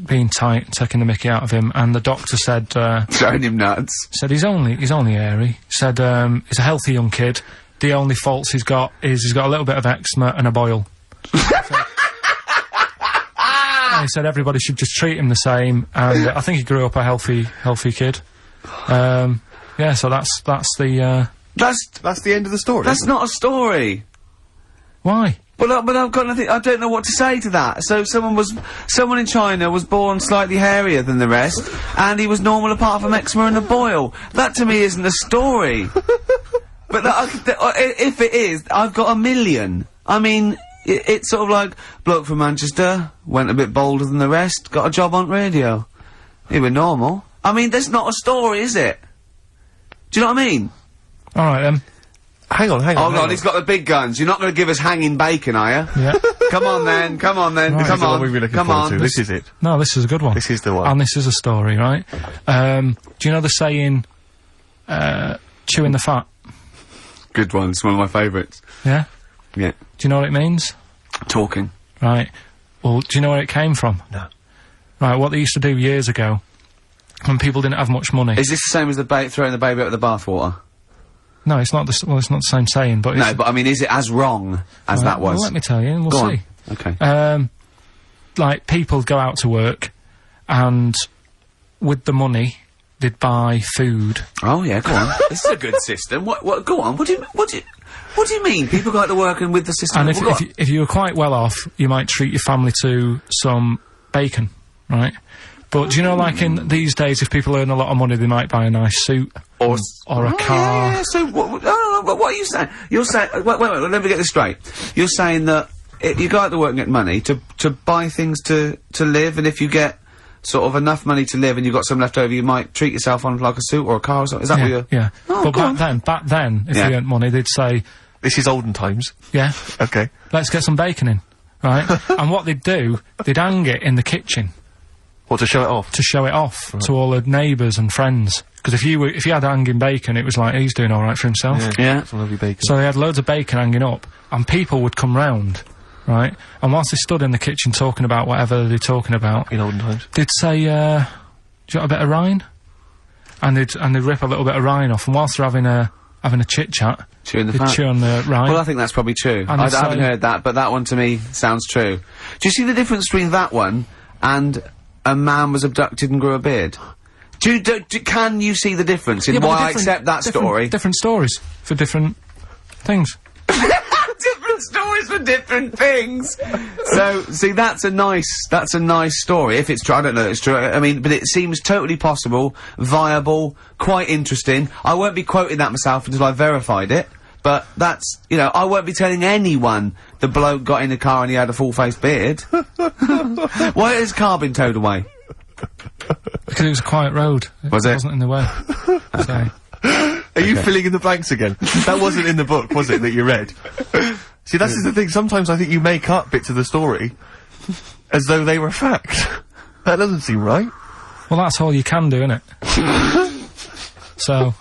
being tight, taking the mickey out of him, and the doctor said, Showing him nuts. he's only airy. Said, he's a healthy young kid. The only faults he's got is he's got a little bit of eczema and a boil. And he said everybody should just treat him the same, and I think he grew up a healthy kid. Yeah, so that's the, That's the end of the story. That's not a story. why? But I've got nothing. I don't know what to say to that. So someone in China was born slightly hairier than the rest, and he was normal apart from eczema and a boil. That to me isn't a story. But if it is, I've got a million. I mean, it's sort of like bloke from Manchester went a bit bolder than the rest, got a job on radio. He was normal. I mean, that's not a story, is it? Do you know what I mean? All right then. Hang on. Oh God, he's got the big guns. You're not going to give us hanging bacon, are you? Yeah. Come on then, come on then, Right. come This is the one on, we've been looking come forward on. to. This is it. No, this is a good one. This is the one. And this is a story, right? Do you know the saying, chewing the fat? Good one. It's one of my favourites. Yeah? Yeah. Do you know what it means? Talking. Right. Well, do you know where it came from? No. Right, what they used to do years ago, when people didn't have much money. Is this the same as throwing the baby out of the bathwater? No, it's not it's not the same saying, but it's... No, but I mean, is it as wrong as that was? Well, let me tell you, and we'll Go see. on. Okay. Like, people go out to work, and with the money, they'd buy food. Oh yeah, go on. This is a good system. What? Go on. What do you mean? People go out to work and with the system. And if you were quite well off, you might treat your family to some bacon, right? But do you know, like in these days, if people earn a lot of money, they might buy a nice suit or a car. Yeah. So what are you saying? You're saying wait. Let me get this straight. You're saying that you go out to work and get money to buy things to live, and if you get sort of enough money to live and you've got some left over, you might treat yourself on like a suit or a car or something. Is that what you're... Yeah. Oh, but go on. back then, if you earned money, they'd say, This is olden times. yeah, Okay. let's get some bacon in, right? And what they'd do, they'd hang it in the kitchen What, to show it off? to show it off to all the neighbours and friends. Because if you had hanging bacon, it was like, he's doing alright for himself. Yeah. Some lovely bacon. So they had loads of bacon hanging up, and people would come round, right? And whilst they stood in the kitchen talking about whatever they're talking about, in olden times. they'd say, do you want a bit of rind? And they'd rip a little bit of rind off, and whilst they're having a chit-chat, Chewing the they'd fat. chew on the rind. Well, I think that's probably true. And I it's haven't like- heard that, but that one to me sounds true. Do you see the difference between that one and a man was abducted and grew a beard? Can you see the difference in Yeah, but why I different- accept that story? Different stories for different things. Different stories for different things. So, see, that's a nice story. If it's true, I don't know if it's true. I mean, but it seems totally possible, viable, quite interesting. I won't be quoting that myself until I've verified it. But that's, you know, I won't be telling anyone the bloke got in the car and he had a full-faced beard. Why has his car been towed away? Because it was a quiet road. Was it? wasn't in the way. So, Are you filling in the blanks again? That wasn't in the book, was it, that you read? See, that's the thing. Sometimes I think you make up bits of the story as though they were fact. That doesn't seem right. Well, that's all you can do, innit? So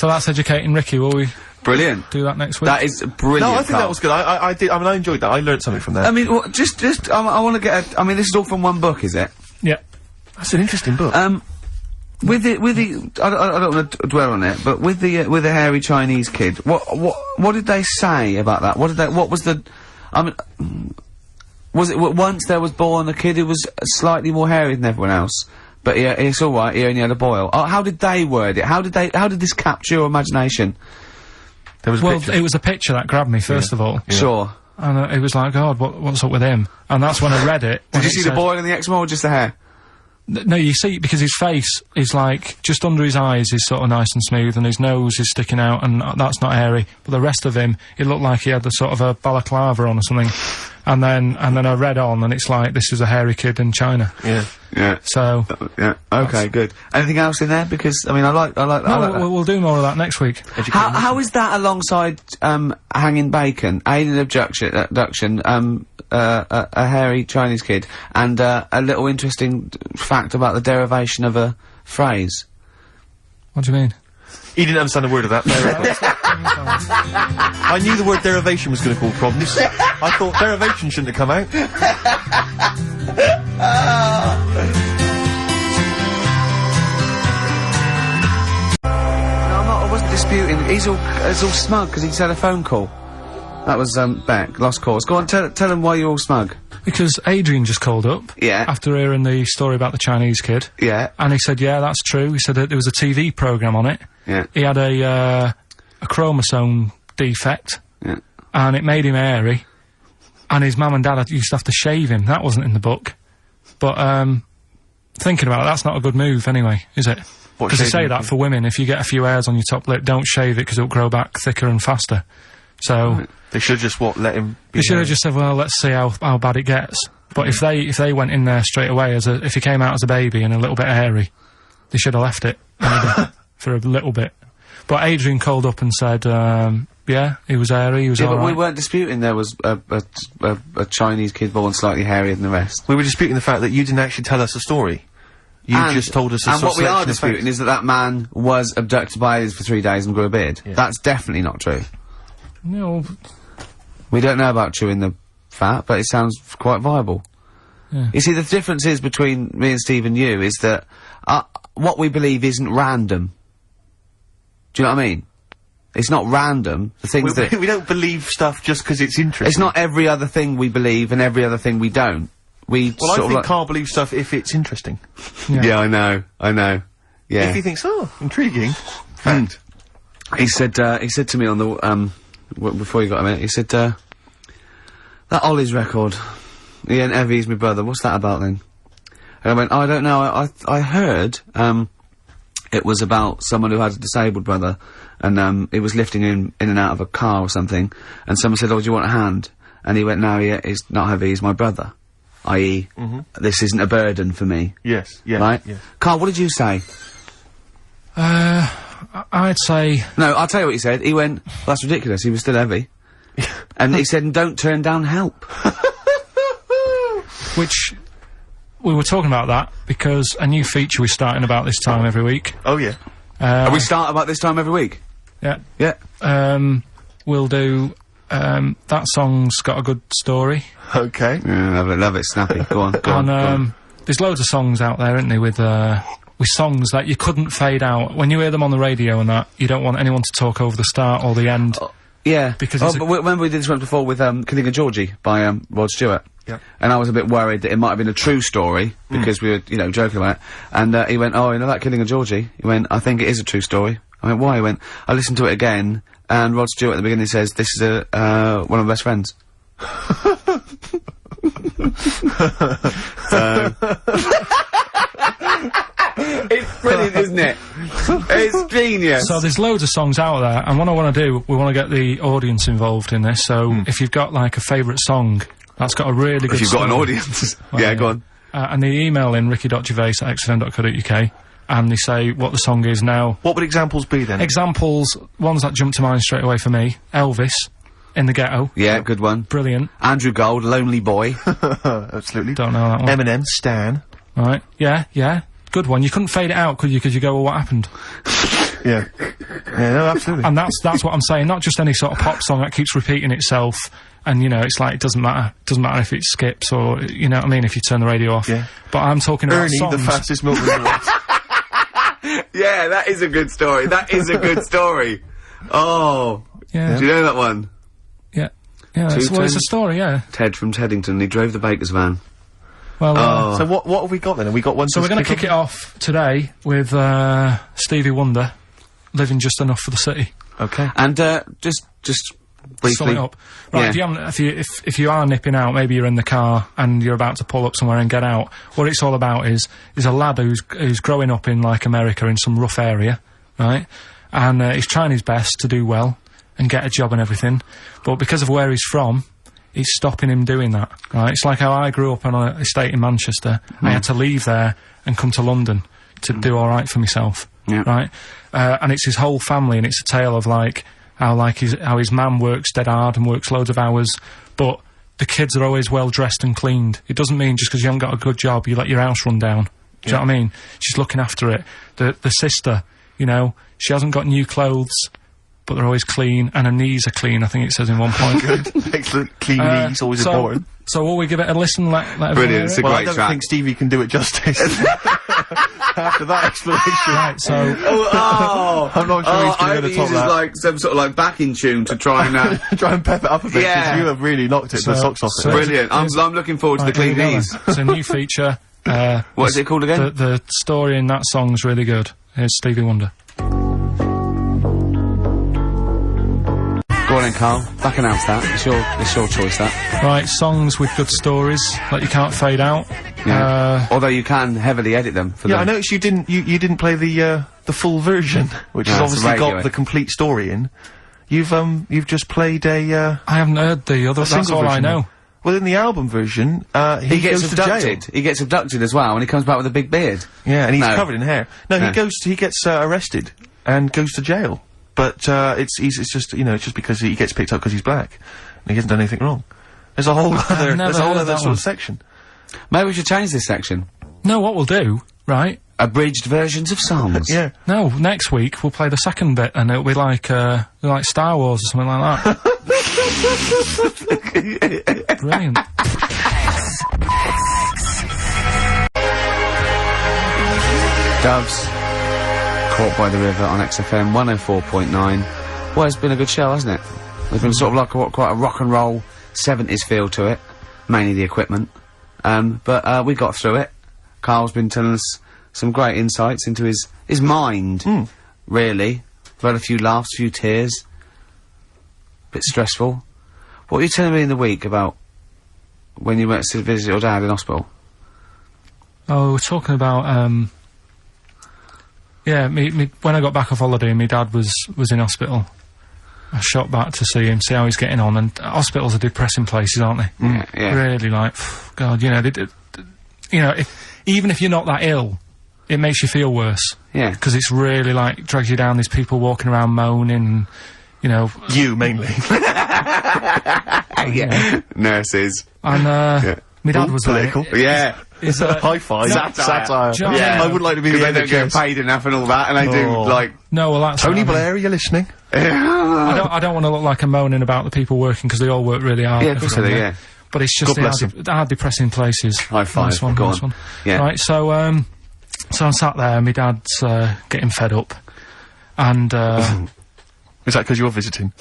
that's educating Ricky. Will we Brilliant. do that next week? That is brilliant. No, I think Carl. that was good. I did. I mean, I enjoyed that. I learned something from that. I mean, I want to get. I mean, this is all from one book, is it? Yeah. That's an interesting book. With the, I don't want to dwell on it, but with the hairy Chinese kid, what did they say about that? What was the, I mean, was it once there was born a kid who was slightly more hairy than everyone else, but it's all right. He only had a boil. How did they word it? How did this capture your imagination? There was a picture. It was a picture that grabbed me first of all. Yeah. Sure. And it was like, God, what's up with him? And that's when I read it. Did you see the boil and the eczema or just the hair? No, you see, because his face is like, just under his eyes is sort of nice and smooth, and his nose is sticking out, and that's not hairy. But the rest of him, it looked like he had the sort of a balaclava on or something. And then I read on, and it's like, this is a hairy kid in China. Yeah. Yeah. So. Yeah. Okay, good. Anything else in there? Because, I mean, I like that. We'll do more of that next week. How is that alongside, hanging bacon, alien abduction, a hairy Chinese kid, and, a little interesting fact about the derivation of a phrase? What do you mean? He didn't understand a word of that. I knew the word derivation was going to cause problems. I thought derivation shouldn't have come out. I wasn't disputing. He's all smug because he's had a phone call. That was, Beck, lost cause. Go on, tell him why you're all smug. Because Adrian just called up. Yeah. After hearing the story about the Chinese kid. Yeah. And he said, yeah, that's true. He said that there was a TV programme on it. Yeah. He had a chromosome defect. Yeah. And it made him hairy. And his mum and dad used to have to shave him. That wasn't in the book. But, thinking about it, that's not a good move anyway, is it? Because they say that for women, if you get a few hairs on your top lip, don't shave it because it'll grow back thicker and faster. So... Right. They should just, let him be They should have just said, well, let's see how bad it gets. But if they went in there straight away if he came out as a baby and a little bit hairy, they should have left it for a little bit. But Adrian called up and said, yeah, he was hairy, he was but alright. we weren't disputing there was a Chinese kid born slightly hairier than the rest. We were disputing the fact that you didn't actually tell us a story. You just told us a And sort what we are of selection of disputing is that man was abducted by aliens for 3 days and grew a beard. Yeah. That's definitely not true. No. We don't know about chewing the fat, but it sounds quite viable. Yeah. You see, the difference is between me and Steve and you is that what we believe isn't random. Do you know what I mean? It's not random. The things that... We don't believe stuff just because it's interesting. It's not every other thing we believe and every other thing we don't. Well, I think Karl believes stuff if it's interesting. Yeah, I know. Yeah. If he thinks, oh, intriguing. Fact. He said to me on the, before you got a minute, he said, that Ollie's record, he ain't ever used my brother, what's that about then? And I went, I don't know, I heard, it was about someone who had a disabled brother, and, he was lifting him in and out of a car or something, and someone said, oh, do you want a hand? And he went, no, he's not heavy, he's my brother. I.e., this isn't a burden for me. Yes, yeah. Right? Yeah. Karl, what did you say? I'd say... No, I'll tell you what he said. He went, well, that's ridiculous, he was still heavy. And he said, don't turn down help. Which... We were talking about that because a new feature we're starting about this time every week. Oh, yeah. We start about this time every week? Yeah. Yeah. We'll do... that song's got a good story. Okay. Yeah, love it, snappy. Go on, go on. There's loads of songs out there, isn't there, with songs that you couldn't fade out. When you hear them on the radio and that, you don't want anyone to talk over the start or the end. Yeah. Because but remember we did this one before with, Killing a Georgie by, Rod Stewart? Yeah. And I was a bit worried that it might have been a true story, because we were, you know, joking about it. And, he went, oh, you know that Killing a Georgie? He went, I think it is a true story. I went, why? He went, I listened to it again, and Rod Stewart at the beginning says, this is one of my best friends. It's brilliant, isn't it? It's genius. So there's loads of songs out there, and what I want to do, we want to get the audience involved in this, so if you've got, like, a favourite song that's got a really good If you've got an story, audience. well, yeah, go on. and they email in ricky.gervais@xfm.co.uk, and they say what the song is now. What would examples be then? Examples, ones that jump to mind straight away for me, Elvis, In the Ghetto. Yeah, good one. Brilliant. Andrew Gold, Lonely Boy. Absolutely. Don't know that one. Eminem, Stan. Right, yeah, good one. You couldn't fade it out, could you? Because you go, well, what happened? Yeah. Yeah, no, absolutely. And that's what I'm saying. Not just any sort of pop song that keeps repeating itself. And, you know, it's like, it doesn't matter. It doesn't matter if it skips or, you know what I mean, if you turn the radio off. Yeah. But I'm talking about Ernie, songs. the fastest milk in the world. Yeah, that is a good story. That is a good story. Oh. Yeah. Do you know that one? Yeah. Yeah, it's a story, yeah. Ted from Teddington, he drove the baker's van. Well, So what have we got then? Have we got one? so we're going to kick it off today with Stevie Wonder, Living Just Enough for the City. Okay. And, just briefly. Sum it up. Right, if you are nipping out, maybe you're in the car and you're about to pull up somewhere and get out, what it's all about is a lad who's growing up in, like, America in some rough area, right? And he's trying his best to do well and get a job and everything, but because of where he's from, it's stopping him doing that, right? It's like how I grew up on an estate in Manchester. I had to leave there and come to London to do all right for myself, right? And it's his whole family, and it's a tale of, like, how his mum works dead hard and works loads of hours, but the kids are always well dressed and cleaned. It doesn't mean just because you haven't got a good job, you let your house run down. Do you know what I mean? She's looking after it. The sister, you know, she hasn't got new clothes, but they're always clean, and her knees are clean, I think it says in one point. Good. Excellent. Clean knees, always important. So will we give it a listen? Let Brilliant, it's a Well, I great don't track. think Stevie can do it justice. After that explanation. Right, so... I'm not sure he's I going hope to he top uses, that. like, some sort of, like, backing tune to try and, Try and pep it up a bit, because Yeah. you have really knocked it to the socks off so- it. brilliant. I'm looking forward to the clean here we go knees. then. It's a new feature. What is it called again? The story in that song's really good. Here's Stevie Wonder. Go on then, Carl. Back announce that. It's your choice, that. Right, songs with good stories that you can't fade out. Yeah. Although you can heavily edit them for Yeah, I them. noticed you didn't play the full version, which has No, it's obviously radio, got the complete story in. You've just played I haven't heard the other. That's single all I version. know. Well, in the album version, he gets goes to jail. abducted. He gets abducted as well, and he comes back with a big beard. Yeah, and he's No. covered in hair. No, No. he gets arrested and goes to jail. But it's just, you know, it's just because he gets picked up because he's black and he hasn't done anything wrong. There's a whole other never heard that sort one. of section. Maybe we should change this section. No, what we'll do, right? Abridged versions of songs. Yeah. No, next week we'll play the second bit, and it'll be like Star Wars or something like that. Brilliant. Doves. Caught by the River on XFM 104.9. Well, it's been a good show, hasn't it? There's been sort of like quite a rock and roll 70s feel to it. Mainly the equipment. But we got through it. Carl's been telling us some great insights into his mind, really. We've had a few laughs, a few tears. Bit stressful. What were you telling me in the week about when you went to visit your dad in hospital? Oh, we're talking about, yeah, when I got back off holiday, my dad was in hospital. I shot back to see him, see how he's getting on, and hospitals are depressing places, aren't they? Yeah. Really, like, God, you know, you know, even if you're not that ill, it makes you feel worse. Yeah. Because it's really, like, drags you down, there's people walking around moaning, and, you know... You, mainly. Yeah. Nurses. And, my dad was political. like... Yeah. It's, High five. Satire. Do you know what I Yeah. mean? I would like to be the Because they don't get NHS. paid enough and all that, and they do, Oh. like... No, well, that's... Tony what I mean. Blair, are you listening? I don't want to look like I'm moaning about the people working, because they all work really hard. Yeah, of course they do, everyone, yeah. But it's just God bless they are depressing places. High five. Nice one, Go nice on. one. Yeah. Right, so I'm sat there, my dad's getting fed up, and Is that because you're visiting?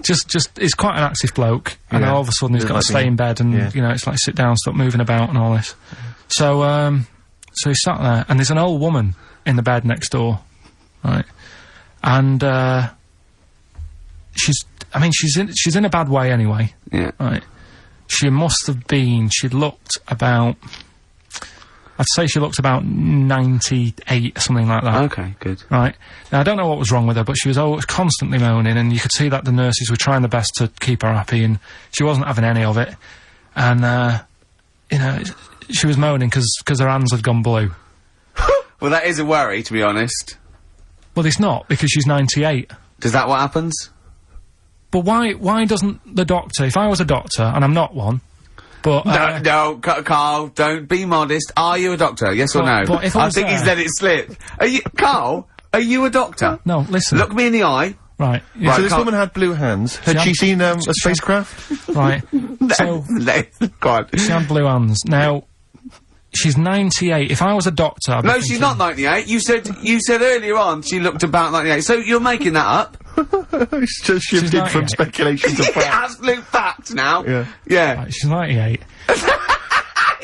just he's quite an active bloke, and Yeah. all of a sudden he's got to Like stay me. in bed, and Yeah. you know, it's like sit down, stop moving about, and all this. So he's sat there, and there's an old woman in the bed next door, right, and she's in a bad way anyway. Yeah. Right. She must have been, she looked about, I'd say she looked about 98, something like that. Okay, good. Right. Now, I don't know what was wrong with her, but she was always constantly moaning, and you could see that the nurses were trying their best to keep her happy, and she wasn't having any of it. And, you know, she was moaning because her hands had gone blue. Well, that is a worry, to be honest. Well, it's not, because she's 98. Is that what happens? But why doesn't the doctor, if I was a doctor, and I'm not one, But, No, Carl, don't be modest. Are you a doctor? Yes or no? but if I I was think he's there- let it slip. Are you, Carl, are you a doctor? No, listen. Look me in the eye. Right. Yeah. Right. So this Carl- woman had blue hands. Had She she had- seen a spacecraft? Right. So, Go on. she had blue hands. Now, she's 98. If I was a doctor, I'd be No, thinking, she's not 98. You said earlier on she looked about 98. So you're making that up. It's just shifted from 98. speculation to fact. Absolute fact now. Yeah. Yeah. Right, she's 98.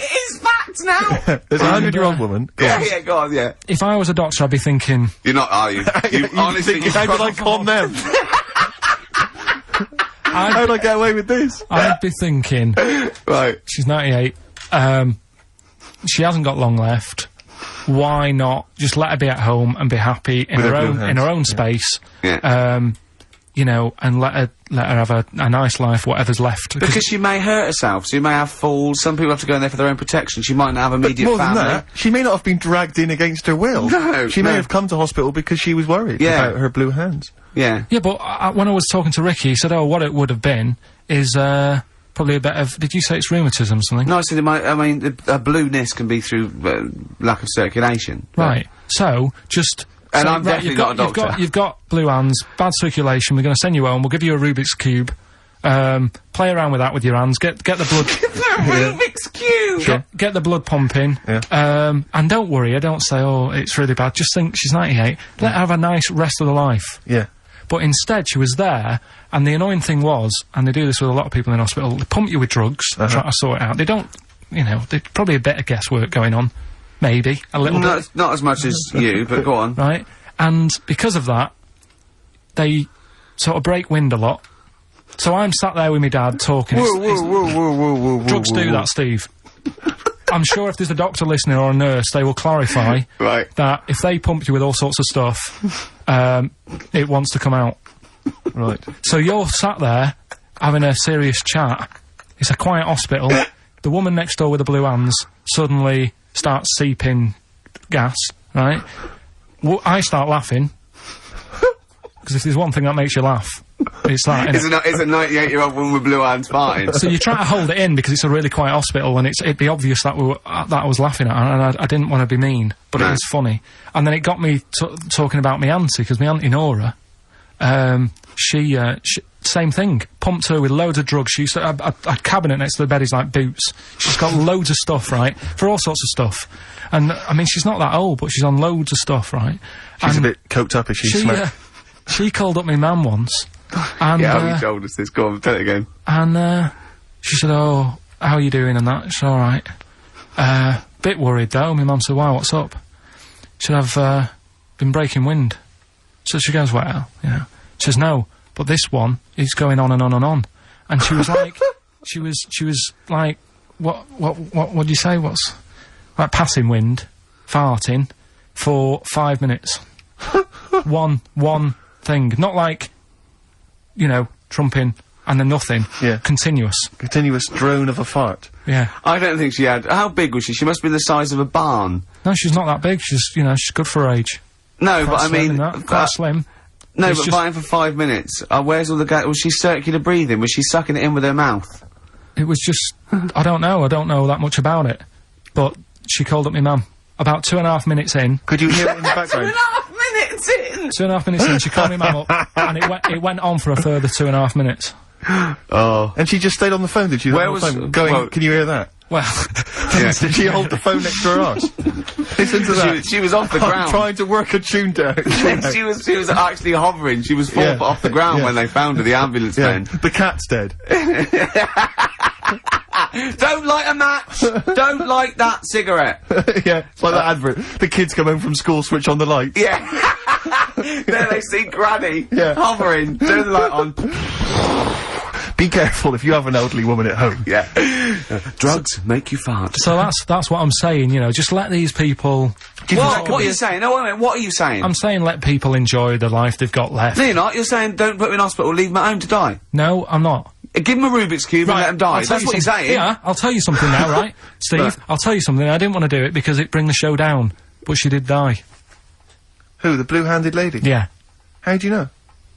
It is fact now. There's a 100-year-old woman. Go on. Yeah, go on, yeah. If I was a doctor, I'd be thinking, You're not, are you? You honestly, How did I con them? How did I get away with this? I'd be thinking, Right. she's 98, she hasn't got long left, why not just let her be at home and be happy in With her her blue own, hands, in her own space, Yeah. you know, and let her have a nice life, whatever's left. Because she may hurt herself, so you may have falls. Some people have to go in there for their own protection. She might not have immediate More family. than that, she may not have been dragged in against her will. No, She may no. have come to hospital because she was worried Yeah. about her blue hands. Yeah. Yeah, but when I was talking to Ricky, he said, oh, what it would have been is, probably a bit of, did you say it's rheumatism or something? No, I said I mean, a blueness can be through lack of circulation. Right. So, just... And say, I'm definitely not a doctor. You've got blue hands, bad circulation, we're gonna send you home, we'll give you a Rubik's Cube, play around with that with your hands, get the blood... Rubik's Cube! Get the blood pumping, Yeah. and don't worry, I don't say, oh, it's really bad, just think she's 98, let her have a nice rest of the life. Yeah. But instead, she was there, and the annoying thing was, and they do this with a lot of people in hospital, they pump you with drugs, try to sort it out. They don't, you know, there's probably a bit of guesswork going on. Maybe. A little bit. Not as much as you, but go on. Right? And because of that, they sort of break wind a lot. So I'm sat there with my dad talking. Drugs do that, Steve. I'm sure if there's a doctor listening or a nurse, they will clarify Right. that if they pump you with all sorts of stuff, it wants to come out. Right. So you're sat there having a serious chat. It's a quiet hospital. The woman next door with the blue hands suddenly starts seeping gas, right? I start laughing. Because if there's one thing that makes you laugh, it's that, innit? It's a 98-year-old woman with blue hands farting. So you try to hold it in because it's a really quiet hospital and it'd be obvious that that I was laughing at, and I didn't want to be mean, but it was funny. And then it got me talking about my auntie, because my auntie Nora, she same thing, pumped her with loads of drugs. She used to have a cabinet next to the bed is like boots. She's got loads of stuff, right, for all sorts of stuff. And I mean, she's not that old, but she's on loads of stuff, right? She's a bit coked up, is she? She called up my mum once, and Yeah, you told us this. Go on, tell it again. and she said, "Oh, how are you doing?" And that. It's all right. Bit worried though. My mum said, "Why? What's up?" She said, "I've been breaking wind." So she goes, "Well, you know." She says, "No, but this one is going on and on and on." And she was like, she was like, what do you say? What's like passing wind, farting for 5 minutes. one thing, not like, you know, trumping and then nothing. Yeah. Continuous. Continuous drone of a fart. Yeah. I don't think she had... How big was she? She must have been the size of a barn. No, she's not that big. She's, you know, she's good for her age. No, but Quite I slim mean... and that, quite slim. No, It's but just- fighting for 5 minutes. Where's all the gas? Was she circular breathing? Was she sucking it in with her mouth? It was just, I don't know that much about it. But she called up my mum. About 2.5 minutes in, Could you hear it in the background? 2.5 minutes in! 2.5 minutes in, she called my mum up, and it went on for a further 2.5 minutes. Oh. And she just stayed on the phone, did she? Where On the was- phone, going, well- can you hear that? Well, Did she hold the phone next to her arse? Listen to that. She was off the I'm ground. trying to work a tune down. she was actually hovering. She was 4 Yeah. foot off the ground Yeah. when they found her, the ambulance Yeah. men. The cat's dead. Don't light a match! Don't light that cigarette! Yeah, it's like that advert. The kids come home from school, switch on the light. Yeah. There they see Granny Yeah. hovering, turn the light on. Be careful if you have an elderly woman at home. Yeah. Drugs make you fart. so that's what I'm saying, you know, just let these people... What are you saying? No, wait a minute, what are you saying? I'm saying let people enjoy the life they've got left. No, you're not. You're saying don't put them in hospital, leave them at home to die. No, I'm not. Give them a Rubik's Cube and let them die. I'll tell That's what you're something- saying. Yeah, I'll tell you something now, right? Steve, Right. I'll tell you something. I didn't want to do it because it'd bring the show down. But she did die. Who, the blue-handed lady? Yeah. How do you know?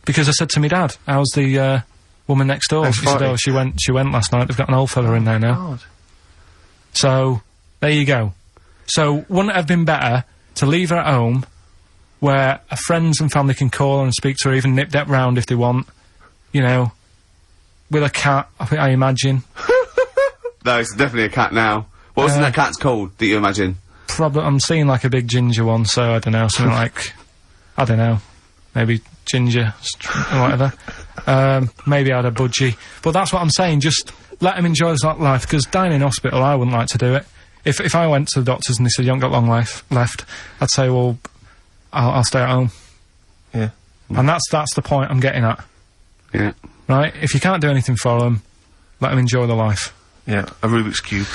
Because I said to my dad, how's the woman next door. Next He said, Friday. oh, she went last night. They've got an old fella in there now. God. So, there you go. So, wouldn't it have been better to leave her at home, where her friends and family can call her and speak to her, even nip-dap round if they want, you know, with a cat, I imagine. No, it's definitely a cat now. What was that cat's called, that you imagine? Probably, I'm seeing like a big ginger one, so I don't know, something like, I don't know, maybe ginger, or whatever. Maybe I had a budgie. But that's what I'm saying, just let him enjoy his life, because dying in hospital, I wouldn't like to do it. If I went to the doctors and they said, you haven't got long life left, I'd say, well, I'll stay at home. Yeah. And that's the point I'm getting at. Yeah. Right? If you can't do anything for them, let them enjoy their life. Yeah, a Rubik's Cube.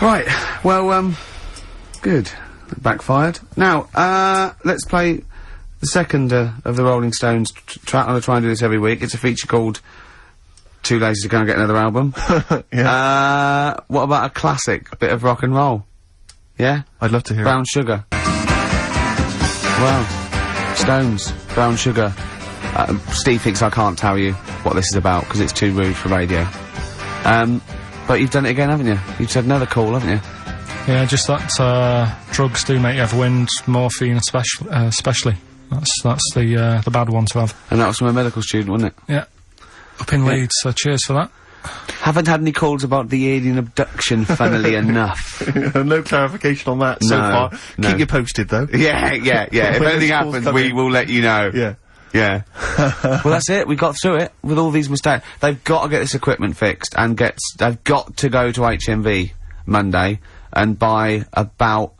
Right, well, good. Backfired. Now, let's play the second of the Rolling Stones. I'm gonna try and do this every week. It's a feature called Too Lazy to Go and Get Another Album. Yeah. What about a classic bit of rock and roll? Yeah? I'd love to hear Brown Sugar. Well, Stones, Brown Sugar. Steve thinks I can't tell you what this is about, because it's too rude for radio. But you've done it again, haven't you? You've said another call, haven't you? Yeah, just that, drugs do make you have wind, morphine especially. That's the bad one to have. And that was from a medical student, wasn't it? Yeah. Up in Leeds, so cheers for that. Haven't had any calls about the alien abduction, funnily enough. it. No clarification on that so No, far. no. Keep you posted, though. Yeah. If When those anything calls happens, come we in. will let you know. Yeah. Yeah. Well, that's it. We got through it with all these mistakes. They've got to get this equipment fixed and they've got to go to HMV Monday and buy about,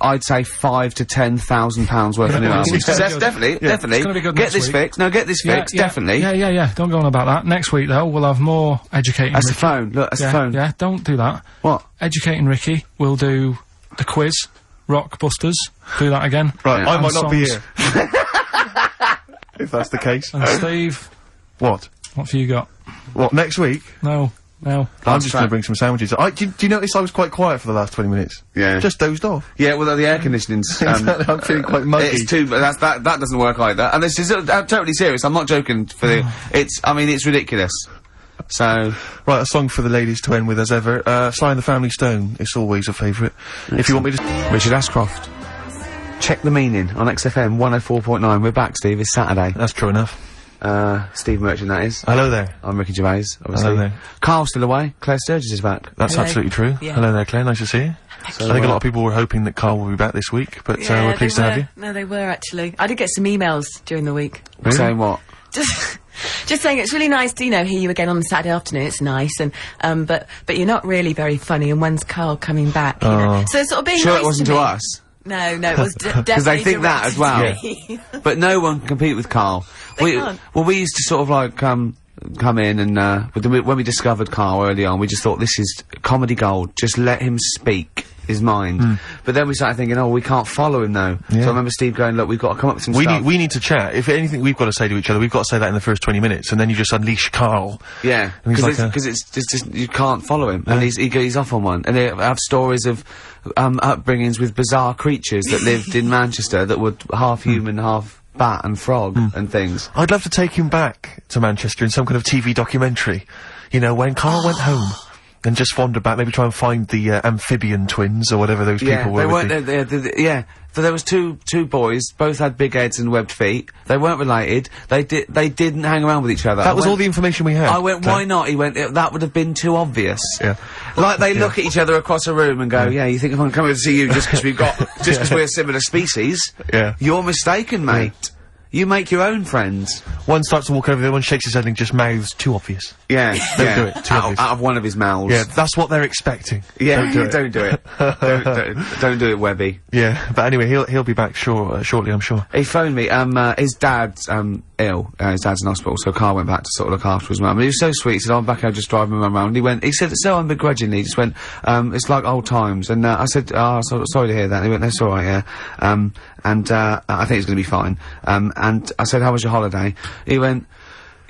I'd say, £5,000 to £10,000 worth of new albums. It's gonna be good. Definitely. It's gonna be good Get next this week. fixed. No, get this fixed. Definitely. Yeah. Don't go on about that. Next week, though, we'll have more educating That's the Ricky. phone. Look, that's the phone. Yeah, don't do that. What? Educating Ricky. We'll do the quiz. Rockbusters. Do that again. Right, Yeah. I might And not be songs. here. If that's the case. And Steve, What? what have you got? What, next week? No. I'm just track. gonna bring some sandwiches. Do you notice I was quite quiet for the last 20 minutes? Yeah. Just dozed off. Yeah, well, the air conditioning's, I'm feeling quite muggy. It's too, that doesn't work either. And this is, I'm totally serious, I'm not joking for the, it's ridiculous. So, Right, a song for the ladies to end with as ever. Sly and the Family Stone. It's always a favourite. If you want me to... Richard Ashcroft. Check the meaning on XFM 104.9. We're back, Steve, it's Saturday. That's true enough. Steve Merchant, that is. Hello there. I'm Ricky Gervais, obviously. Hello there. Carl's still away, Claire Sturgis is back. That's Hello. absolutely true. Yeah. Hello there, Claire. Nice to see you. I think a lot of people were hoping that Carl will be back this week, but we're pleased to have you. No, they were actually. I did get some emails during the week. Really? Saying what? Just saying it's really nice to, hear you again on the Saturday afternoon. It's nice, and but you're not really very funny. And when's Carl coming back? You know? So sort of being Sure nice it wasn't to to me. us? No, it was definitely Because they think that as well. directed to me. But no one can compete with Carl. They can't. Well, we used to sort of like, come in and, when we discovered Carl early on, we just thought, this is comedy gold. Just let him speak his mind. But then we started thinking, oh, we can't follow him though. Yeah. So I remember Steve going, look, we've got to come up with some We stuff. need to chat. If anything we've got to say to each other, we've got to say that in the first 20 minutes, and then you just unleash Carl. Yeah, And he's because like it's just you can't follow him, and he's off on one. And they have stories of upbringings with bizarre creatures that lived in Manchester that were half human, half bat and frog and things. I'd love to take him back to Manchester in some kind of TV documentary. You know, when Carl went home. And just wander back, maybe try and find the amphibian twins or whatever those people were. They with weren't. Yeah, so there was two boys, both had big heads and webbed feet. They weren't related. They didn't hang around with each other. That was all the information we had. I went, why not? He went, that would have been too obvious. Yeah. Like they look at each other across a room and go, yeah, you think I'm coming to see you just because we're a similar species? Yeah. You're mistaken, mate. You make your own friends. One starts to walk over, the other one shakes his head and just mouths too obvious. Yeah. Don't do it, too obvious. Out of one of his mouths. Yeah, that's what they're expecting. Yeah, Don't do it. don't do it. don't do it, Webby. Yeah, but anyway, he'll be back shortly, I'm sure. He phoned me, his dad's, ill, his dad's in hospital, so Carl went back to sort of look after his mum. And he was so sweet, he said, I'm back here just driving my mum around. He said, so unbegrudgingly, he just went, it's like old times. And, I said, sorry to hear that. And he went, that's alright, yeah. I think it's gonna be fine. And I said, how was your holiday? He went,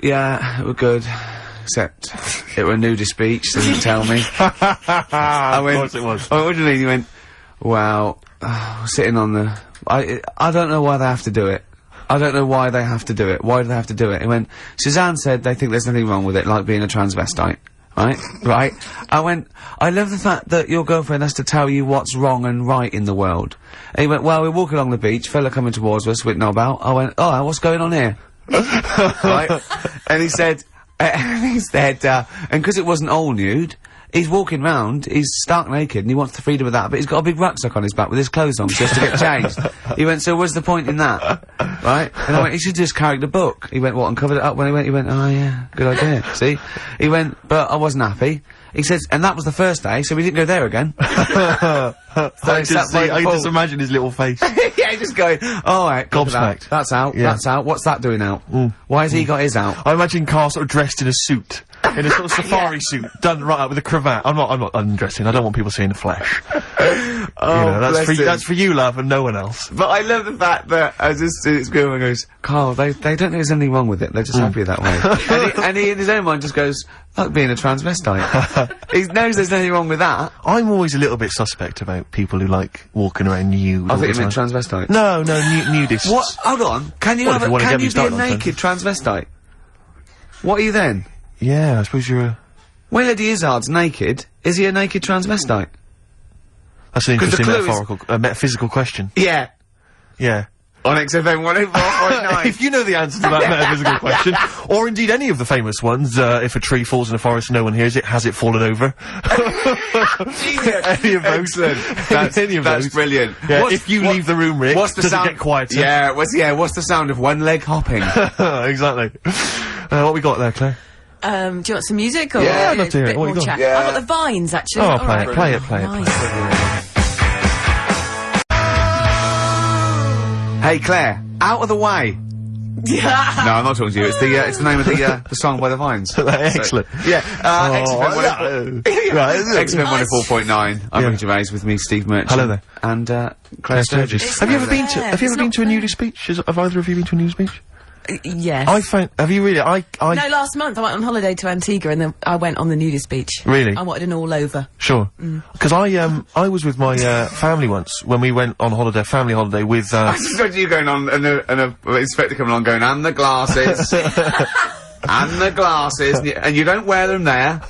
yeah, it was good. Except, it were a nudist beach, so he didn't tell me. I went, of course it was. I went, what do you mean? He went, well, sitting on the, I don't know why they have to do it. I don't know why they have to do it. Why do they have to do it? He went, Suzanne said they think there's nothing wrong with it, like being a transvestite. Right? Right? I went, I love the fact that your girlfriend has to tell you what's wrong and right in the world. And he went, well, we're walking along the beach, fella coming towards us, with knob out. I went, oh, what's going on here? Right? And he said, and because it wasn't all nude, he's walking round, he's stark naked, and he wants the freedom of that, but he's got a big rucksack on his back with his clothes on, just to get changed. He went, so what's the point in that? Right? And I went, he should just carry the book. He went, what, and covered it up when he went, oh yeah, good idea. See? He went, but I wasn't happy. He says, and that was the first day, so we didn't go there again. I just imagine his little face. Yeah, just going, alright, gobsmacked. That's out, that's out, what's that doing out? Why has he got his out? I imagine Karl sort of dressed in a suit. In a sort of safari suit, done right up with a cravat. I'm not undressing. I don't want people seeing the flesh. That's for you, love, and no one else. But I love the fact that this girl goes, Karl, they don't think there's anything wrong with it. They're just happy that way. and he in his own mind just goes, like being a transvestite. He knows there's nothing wrong with that. I'm always a little bit suspect about people who like walking around nude. I think you meant transvestite. No, nudists. What? Hold on. Can you be a naked transvestite? What are you then? Yeah, I suppose you're a... When Eddie Izzard's naked, is he a naked transvestite? That's an interesting metaphysical question. Yeah. Yeah. On XFM 104.9. If you know the answer to that metaphysical question, or indeed any of the famous ones, if a tree falls in a forest, no one hears it, has it fallen over? Any of those. Excellent. That's brilliant. Yeah, if you leave the room, Rick, does it get quieter? Yeah, what's the sound of one leg hopping? Exactly. What we got there, Claire? Do you want some music or I'd love to hear a it. bit What more you got? chat? Yeah. I've got the Vines actually. Oh, play it. Nice. Hey Claire, out of the way. Yeah. No, I'm not talking to you. It's the name of the song by the Vines. Excellent. Yeah. XFM 104.9. I'm Rick Gervais, with me, Steve Merchant. Hello there. And Claire Sturgis. Have you ever been to a nudist beach? Have either of you been to a nudist beach? Yes. Have you really? No, last month I went on holiday to Antigua and then I went on the nudist beach. Really? I wanted an all over. Sure. Because I was with my family once when we went on holiday, family holiday with. I just got you going on and a inspector coming on going, and the glasses, and the glasses, and you don't wear them there.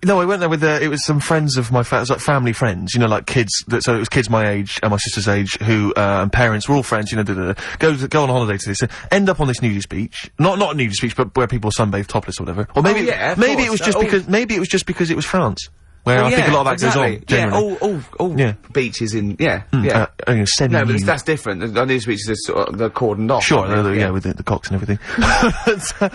No, I went there with it was some friends of my like family friends, you know, like kids. So it was kids my age and my sister's age who and parents were all friends, you know. Go on holiday to this. End up on this nudist beach, not a nudist beach, but where people sunbathe topless or whatever. Or maybe maybe it was just because it was France. Where I think a lot of that goes on, generally. All beaches in, semi-nude. No, but that's different. The nudist beaches are sort of, they're cordoned off. Sure, with the cocks and everything.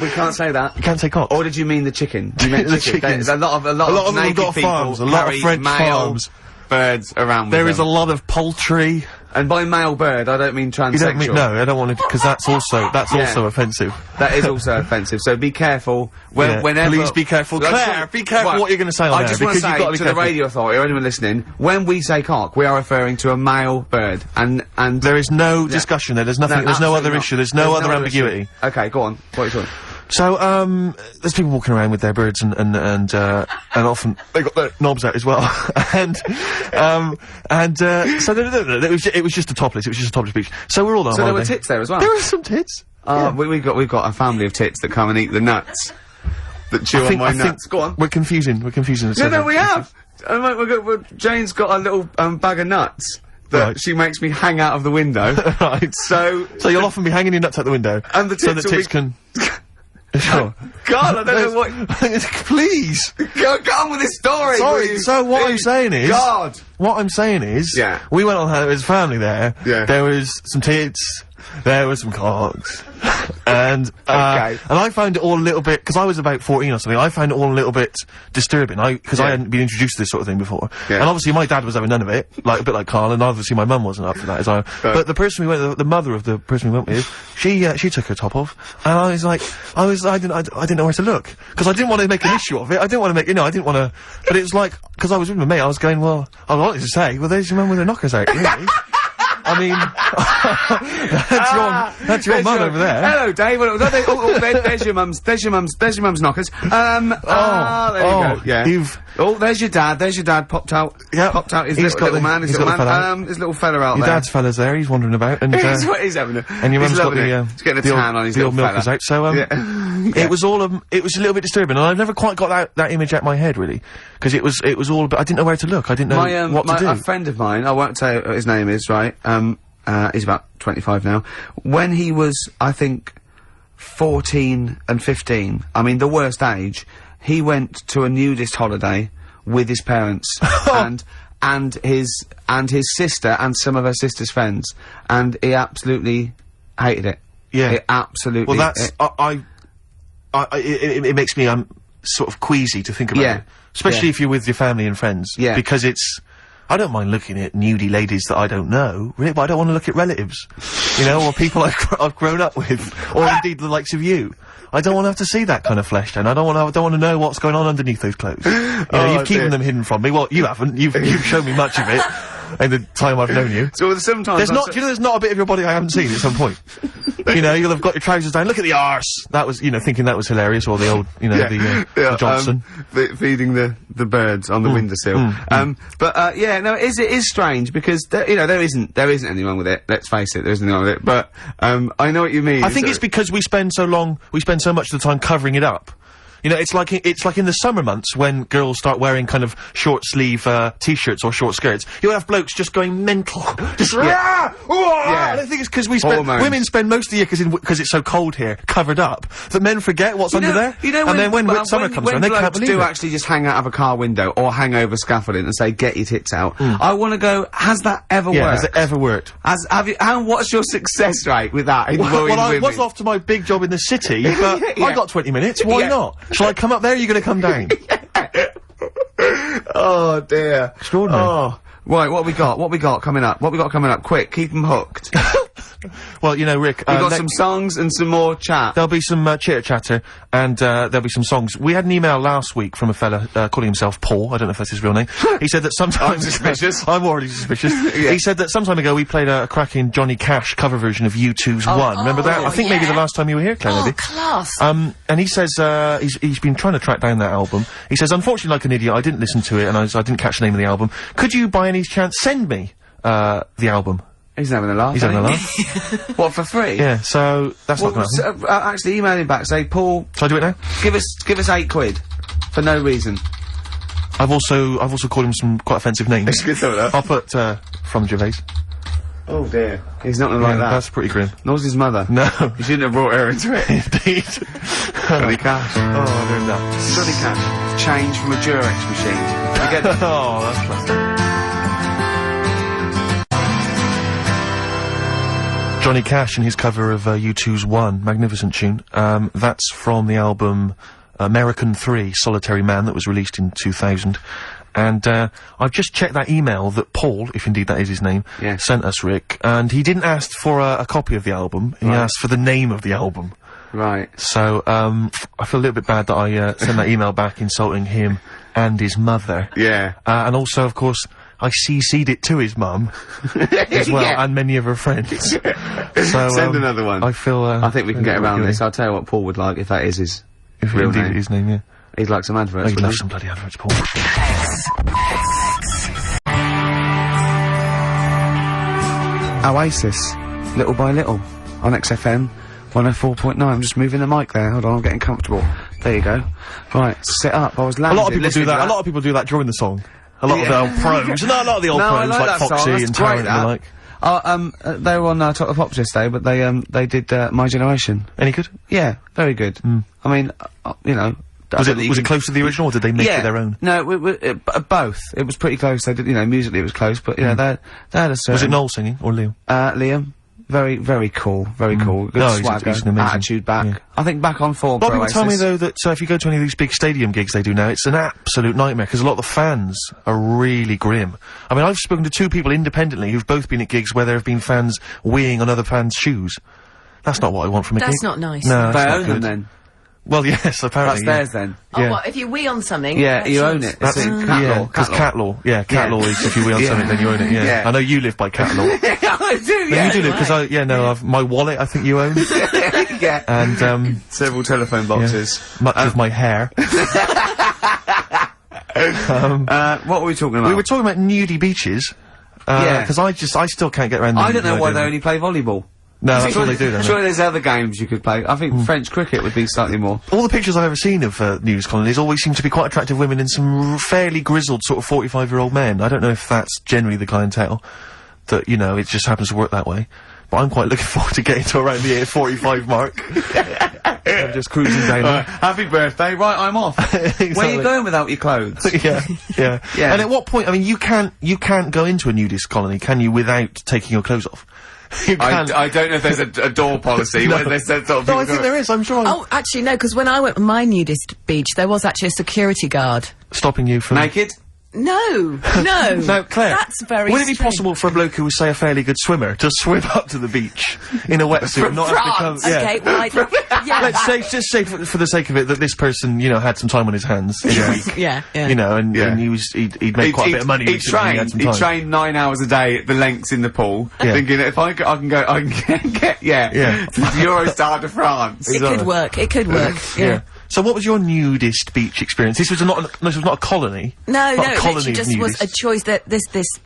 We can't say that. You can't say cock. Or did you mean the chicken? You meant the chicken. chickens. A lot of them naked got people farms, a lot of French farms. Birds around with There them. is a lot of poultry. And by male bird, I don't mean transsexual. You don't mean, no, I don't want to, because that's also offensive. That is also offensive, so be careful whenever... Please be careful. Claire, be careful what you're going to say on I just want to say to the radio authority or anyone listening, when we say cock, we are referring to a male bird, and... There is no discussion there, there's nothing, there's no other issue, there's no other ambiguity. Okay, go on, what are you talking? So, there's people walking around with their birds and often they got their knobs out as well. So it was just a topless beach. So we're all on holiday. So there were tits there as well? There were some tits. We've got a family of tits that come and eat the nuts. That chew on my nuts. Go on. We're confusing. No, we have! Jane's got a little, bag of nuts. That she makes me hang out of the window. Right. So you'll often be hanging your nuts out the window. And the tits so the tits can... Sure. God, I don't know what... Please! Go on with this story! Sorry, so what I'm saying is... God! What I'm saying is... Yeah. We went on holiday as a family there. Yeah. There was some tits. There was some cocks. And I found it all a little bit, because I was about 14 or something, I found it all a little bit disturbing, because I hadn't been introduced to this sort of thing before. Yeah. And obviously my dad was having none of it, like, a bit like Karl, and obviously my mum wasn't up for that, but the person we went, the mother of the person we went with, she took her top off, and I didn't know where to look, because I didn't want to make an issue of it, I didn't want to make, I didn't want to, but it was like, because I was with my mate, I was going, well, I wanted to say, well, there's your mum with her knockers out, really. I mean, that's your mum over there. Hello, Dave. There's your mum's knockers. There you go. Yeah. There's your dad. Popped out. Yeah. Popped out. His little man. His little fella out your there. Dad's fella's there. He's wandering about, and he's having and your mum's got he's getting a tan on his little fella. Milkers out. So it was all it was a little bit disturbing, and I've never quite got that image out my head really, because it was all. I didn't know where to look. I didn't know what to do. A friend of mine, I won't say what his name is, right? He's about 25 now. When he was, I think, 14 and 15, I mean, the worst age, he went to a nudist holiday with his parents and his sister and some of her sister's friends, and he absolutely hated it. Yeah. It absolutely. Well, that's it makes me sort of queasy to think about it, especially if you're with your family and friends. Yeah. Because I don't mind looking at nudie ladies that I don't know, really, but I don't want to look at relatives, you know, or people I've grown up with, or indeed the likes of you. I don't want to have to see that kind of flesh tone. I don't want to know what's going on underneath those clothes. You know, you've keeping them hidden from me. Well, you haven't. You've shown me much of it in the time I've known you. So sometimes there's not a bit of your body I haven't seen at some point. You know, you'll have got your trousers down. Look at the arse. That was, thinking that was hilarious, or the old, the Johnson feeding the birds on the windowsill. It is strange because there isn't anyone with it. Let's face it, there isn't anyone with it. But I know what you mean. I think it's because we spend so much of the time covering it up. You know, it's like in the summer months when girls start wearing kind of short sleeve t-shirts or short skirts. You'll have blokes just going mental, just And I think it's because women spend most of the year because it's so cold here, covered up, that men forget what's under there. And then when summer comes around, they can't believe it. Actually just hang out of a car window or hang over scaffolding and say, "Get your tits out." I want to go. Has that ever worked? Has it ever worked? What's your success rate with that? I was off to my big job in the city, but I got 20 minutes. Why not? Shall I come up there, or are you going to come down? Oh, dear. Extraordinary. Oh. Right, what we got coming up? Quick, keep them hooked. Well, Rick, we've got some songs and some more chat. There'll be some chitter-chatter, and there'll be some songs. We had an email last week from a fella calling himself Paul. I don't know if that's his real name. He said that sometimes... I'm suspicious. I'm already suspicious. He said that some time ago we played a cracking Johnny Cash cover version of U2's One. Remember that? I think maybe the last time you were here, Claire, maybe. Class. And he says, he's been trying to track down that album. He says, unfortunately, like an idiot, I didn't listen to it, and I didn't catch the name of the album. Could you, by any chance, send me the album? He's having a laugh. He's having a laugh. What, for free? Yeah, so that's not going to happen. Actually, email him back, say, Paul... Shall I do it now? Give us £8 for no reason. I've also called him some quite offensive names. I'll put, from Gervais. Oh dear. He's not gonna like that. That's pretty grim. Nor's his mother. No. You shouldn't have brought her into it. Indeed. Johnny Cash. Oh, I heard that. Johnny Cash. Change from a Durex machine. You get that? Oh, that's classic. Johnny Cash and his cover of U2's One, magnificent tune. That's from the album American 3, Solitary Man, that was released in 2000. And I've just checked that email that Paul, if indeed that is his name, sent us, Rick, and he didn't ask for a copy of the album, he asked for the name of the album. Right. So, I feel a little bit bad that I sent that email back insulting him and his mother. Yeah. And also, of course, I CC'd it to his mum as well, and many of her friends. So send another one. I feel. I think we can get around this. I'll tell you what Paul would like if that is his real name. His name, yeah. He'd like some adverts. He'd love some bloody adverts, Paul. Oasis, Little by Little, on XFM 104.9. I'm just moving the mic there. Hold on, I'm getting comfortable. There you go. Right, sit up. I was landing. A lot of people do that. A lot of people do that during the song. A lot of the old pros. No, a lot of the old pros, like Foxy and Tarrant and the like. They were on Top of Pops yesterday, but they did My Generation. Any good? Yeah, very good. I mean, Was it close to the original, or did they make it their own? No, both. It was pretty close. They did, musically it was close, but, they had a certain... Was it Noel singing, or Liam? Liam. Very, very cool. Very cool. Good swagger, he's an amazing, attitude back. I think back on form. A lot of people tell me, though, that if you go to any of these big stadium gigs they do now, it's an absolute nightmare, because a lot of the fans are really grim. I mean, I've spoken to 2 people independently who've both been at gigs where there have been fans weeing on other fans' shoes. That's not what I want from a gig. That's not nice. No, they own them, then. Well, yes, apparently. That's theirs then. Oh, Yeah. what, if you wee on something? Yeah, that's you yours. own it. That's It's cat yeah, law. because cat law. Yeah, cat law is if you wee on something, then you own it. Yeah. Yeah. I know you live by cat law. Yeah, I do, No, you do live because my wallet. I think you own, yeah. and Several telephone boxes. much of my hair. What were we talking about? We were talking about nudie beaches. Yeah. Because I still can't get around. I don't know why they only play volleyball. No, that's what they do then. Surely there's other games you could play. I think French cricket would be slightly more. All the pictures I've ever seen of nudist colonies always seem to be quite attractive women and some fairly grizzled sort of 45-year-old men. I don't know if that's generally the clientele that, you know, it just happens to work that way. But I'm quite looking forward to getting to around the 45 mark. I'm just cruising down there. Happy birthday, right, I'm off. Exactly. Where are you going without your clothes? yeah. Yeah. And at what point, I mean, you can't go into a nudist colony, can you, without taking your clothes off? You can't. I don't know if there's a door policy where there's that sort of No, I think there is, I'm sure. Oh, actually, no, because when I went to my nudist beach, there was actually a security guard. Stopping you from... Naked? No, no. No, Claire. That's very Would it be strange. possible for a bloke who was, say, a fairly good swimmer to swim up to the beach in a wetsuit and not have to come... France. Okay, well, yeah. Let's say, just say for the sake of it, that this person, you know, had some time on his hands in a week. Yeah, yeah. You know, and he'd made quite a bit of money. He recently, he had some trained. He time. trained 9 hours a day at the lengths in the pool, Yeah. thinking if I can get Yeah. to the Eurostar de France. It could work. It could work. Yeah. So what was your nudist beach experience? This was not a colony. No, Not no, a it colony literally of just was a nudists. choice that this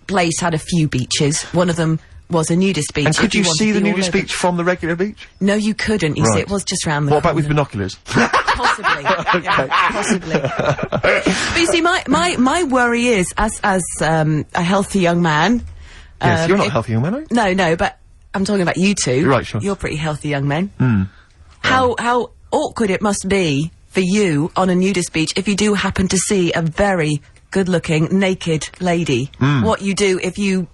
place had a few beaches. One of them was a nudist beach. And could if you wanted see to the be all nudist over. beach from the regular beach? No, you couldn't. You see, Right. it was just round the What about with corner. binoculars? Possibly. Yeah, possibly. But you see, my worry is, as a healthy young man... Yes, you're not a if- healthy young man, are you? No, but I'm talking about you two. Right, sure. You're pretty healthy young men. How awkward it must be for you on a nudist beach if you do happen to see a very good-looking, naked lady. What you do if you...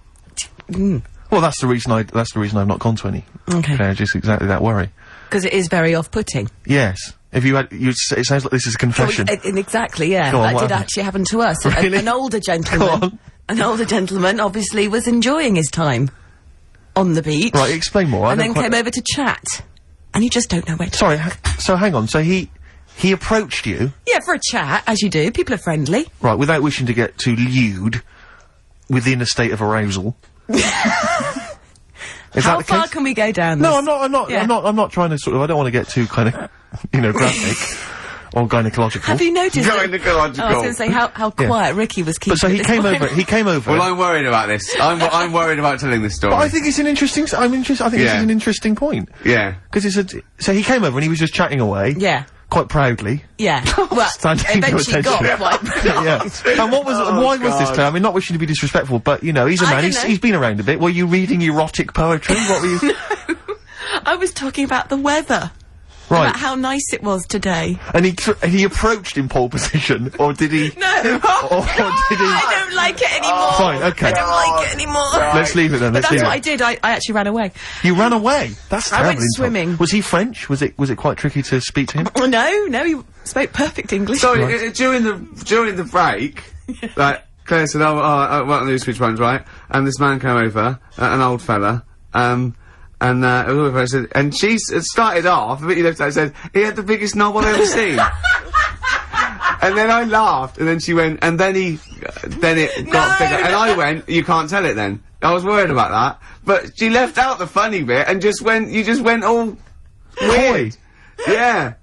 Well, that's the reason I've not gone to any. Okay. Just exactly that worry. Because it is very off-putting. Yes. If you had, it sounds like this is a confession. Exactly, yeah. Go on, That what did happened? actually happen to us. Really? An older Go gentleman... on. An older gentleman obviously was enjoying his time on the beach. Right, explain more. I And don't then quite- came over to chat. And you just don't know where to... Sorry, so hang on. So he approached you, Yeah, for a chat, as you do. People are friendly. right, without wishing to get too lewd, within a state of arousal. Is How that the far case? can we go down No, this? I'm not trying to sort of, I don't want to get too kind of, you know, graphic or gynecological. Have you noticed... that- Gynecological. Oh, I was going to say how quiet Ricky was keeping But so at he this came point. over, Well, I'm worried about this. I'm worried about telling this story. But I think it's an interesting, I think this is an interesting point. Yeah. Because so he came over and he was just chatting away. Yeah. Quite proudly. Yeah. Well, Standing to eventually got attention. quite... Yeah. And why was this, Claire? I mean, not wishing to be disrespectful, but, you know, he's a I man, don't know. he's been around a bit. Were you reading erotic poetry? What were you... I was talking about the weather. Right. About how nice it was today. And he approached in pole position, or did he... No. Or did he... I don't like it anymore. Fine, okay. I don't like it anymore. Let's leave it then, But let's that's leave what I it. did. I actually ran away. You ran away? That's I terrible. went insult. swimming. Was he French? Was it quite tricky to speak to him? No, he spoke perfect English. Sorry, during the break, like, Claire said, I went on the switch once, right? And this man came over, an old fella, and she started off, the bit you left out said, he had the biggest knob I've ever seen. And then I laughed, and then she went, and then it got bigger, and I went, you can't tell it then. I was worried about that, but she left out the funny bit, and you just went all weird. Yeah.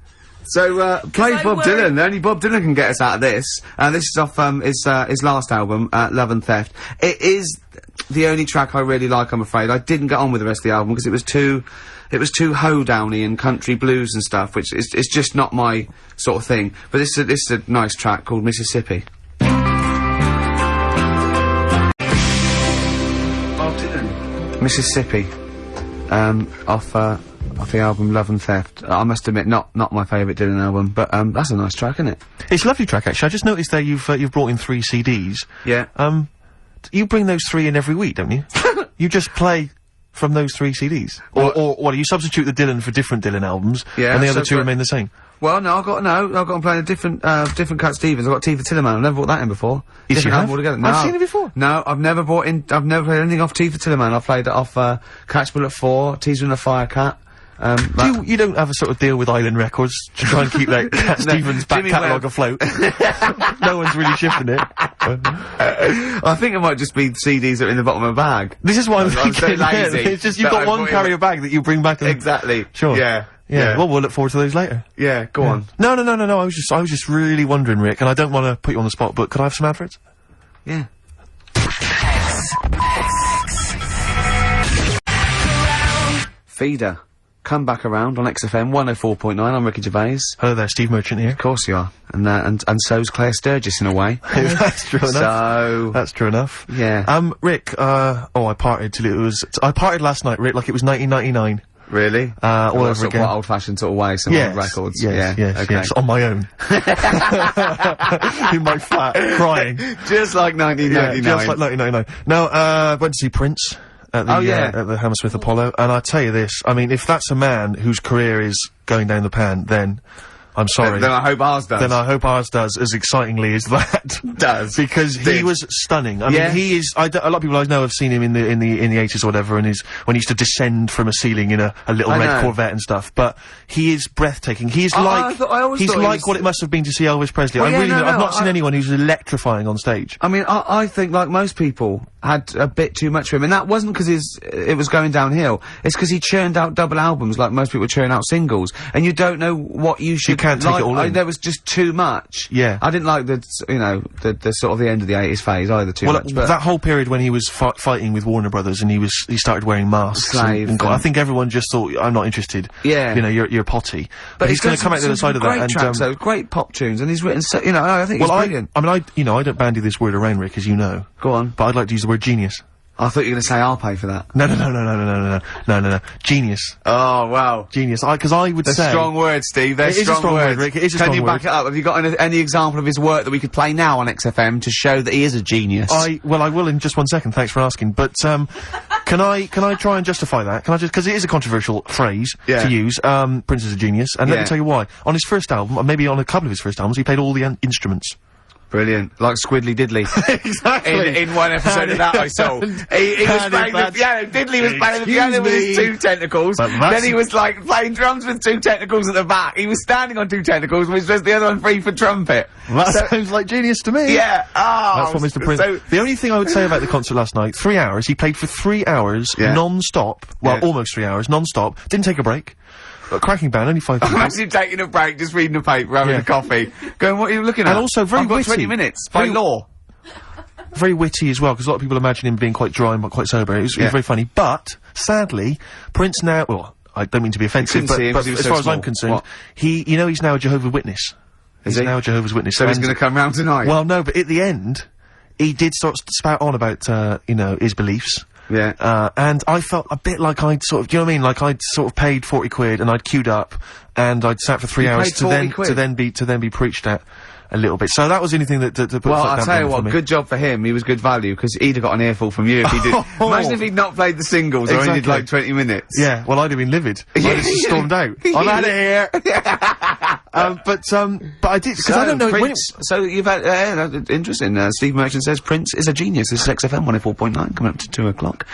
So, play I Bob worry- Dylan. Only Bob Dylan can get us out of this. This is off, his last album, Love and Theft. It is the only track I really like, I'm afraid. I didn't get on with the rest of the album because it was too hoedowny and country blues and stuff, which is just not my sort of thing. But this is a nice track called Mississippi. Bob Dylan. Mississippi. Off the album Love and Theft. I must admit, not my favourite Dylan album, but that's a nice track, isn't it? It's a lovely track, actually. I just noticed there you've brought in 3 CDs. Yeah. You bring those 3 in every week, don't you? You just play from those 3 CDs? Or what, you substitute the Dylan for different Dylan albums, Yeah, and the other so 2 remain the same? Well, no, I've got them playing a different Cat Stevens. I've got Tea for Tillerman. I've never brought that in before. Yes, Different you album have? altogether. No, I've seen it before. No, I've never played anything off Tea for Tillerman. I've played it off, Catchable at 4, Teaser and a Firecat, You don't have a sort of deal with Island Records to try and keep that Cat Stevens back catalogue afloat? No one's really shifting it. I think it might just be CDs that are in the bottom of a bag. This is why I'm thinking, so lazy. It's just you've got one carrier bag that you bring back and... Exactly. Sure. Yeah. Well, we'll look forward to those later. Yeah, go on. No, I was just really wondering, Rick, and I don't want to put you on the spot, but could I have some adverts? Yeah. Feeder. Come back around on XFM 104.9. I'm Ricky Gervais. Hello there, Steve Merchant here. Of course you are. And so's Claire Sturgis in a way. That's true enough. So... That's true enough. Yeah. Rick, I partied till it was... I partied last night, Rick, like it was 1999. Really? All over again. What old-fashioned sort of way, some old records. Yes, on my own. In my flat, crying. Just like 1999. Yeah, just like 1999. No, went to see Prince. At the Hammersmith Apollo, and I tell you this, I mean, if that's a man whose career is going down the pan, then I'm sorry. Then I hope ours does. Then I hope ours does as excitingly as that does. Because he was stunning. I mean, he is. A lot of people I know have seen him in the 80s or whatever, and when he used to descend from a ceiling in a little red Corvette and stuff. But he is breathtaking. He is like what it must have been to see Elvis Presley. Well, I've not seen anyone who's electrifying on stage. I mean, I think like most people had a bit too much for him, and that wasn't because it was going downhill. It's because he churned out double albums like most people churn out singles, and you don't know what you should. You can't take it all in. There was just too much. Yeah. I didn't like the sort of the end of the 80s phase either too much. But that whole period when he was fighting with Warner Brothers and he started wearing masks. I think everyone just thought, I'm not interested. Yeah. You know, you're potty. But he's going to come out the other side of that. Great tracks, though, great pop tunes, and he's written I think he's brilliant. I don't bandy this word around, Rick, as you know. Go on. But I'd like to use the word genius. I thought you were going to say I'll pay for that. No. Genius. Oh, wow. Genius. Because I would say... They're strong words, Steve. They're strong words. Rick. It is a strong word. Can you back it up? Have you got any example of his work that we could play now on XFM to show that he is a genius? I will in just 1 second. Thanks for asking. But, can I try and justify that? Can I just... Because it is a controversial phrase to use. Prince is a genius. And let me tell you why. On his first album, or maybe on a couple of his first albums, he played all the instruments. Brilliant. Like Squiddly Diddly. Exactly. In one episode of that I saw. He was playing the piano. Diddley was playing the piano with his 2 tentacles. Then he was like playing drums with 2 tentacles at the back. He was standing on 2 tentacles, which was the other one free for trumpet. That sounds like genius to me. Yeah. That's what Mr. Prince... the only thing I would say about the concert last night, 3 hours, he played for 3 hours, non-stop. Well, almost 3 hours, non-stop. Didn't take a break. A cracking band, only 5 people. I'm actually taking a break, just reading the paper, having a coffee. Going, what are you looking at? And also very witty. I've got 20 minutes, by law. Very witty as well, because a lot of people imagine him being quite dry and quite sober. It was very funny. But, sadly, Prince now... Well, I don't mean to be offensive, but as far as I'm concerned, he's now a Jehovah's Witness. He's now a Jehovah's Witness. So he's going to come round tonight? Well, no, but at the end, he did sort of spout on about, his beliefs. Yeah. And I felt a bit like I'd sort of, do you know what I mean? Like I'd sort of paid 40 quid and I'd queued up and I'd sat for 3 hours to then be preached at a little bit. So that was anything that put well, I'll tell you what, good job for him. He was good value, because he'd have got an earful from you if he did. Imagine if he'd not played the singles or only did like 20 minutes. Yeah, well, I'd have been livid. I'd have just stormed out. I'm out of here. But I did, because I don't know. So you've had, interesting, Steve Merchant says Prince is a genius. This is XFM 104.9, coming up to 2 o'clock.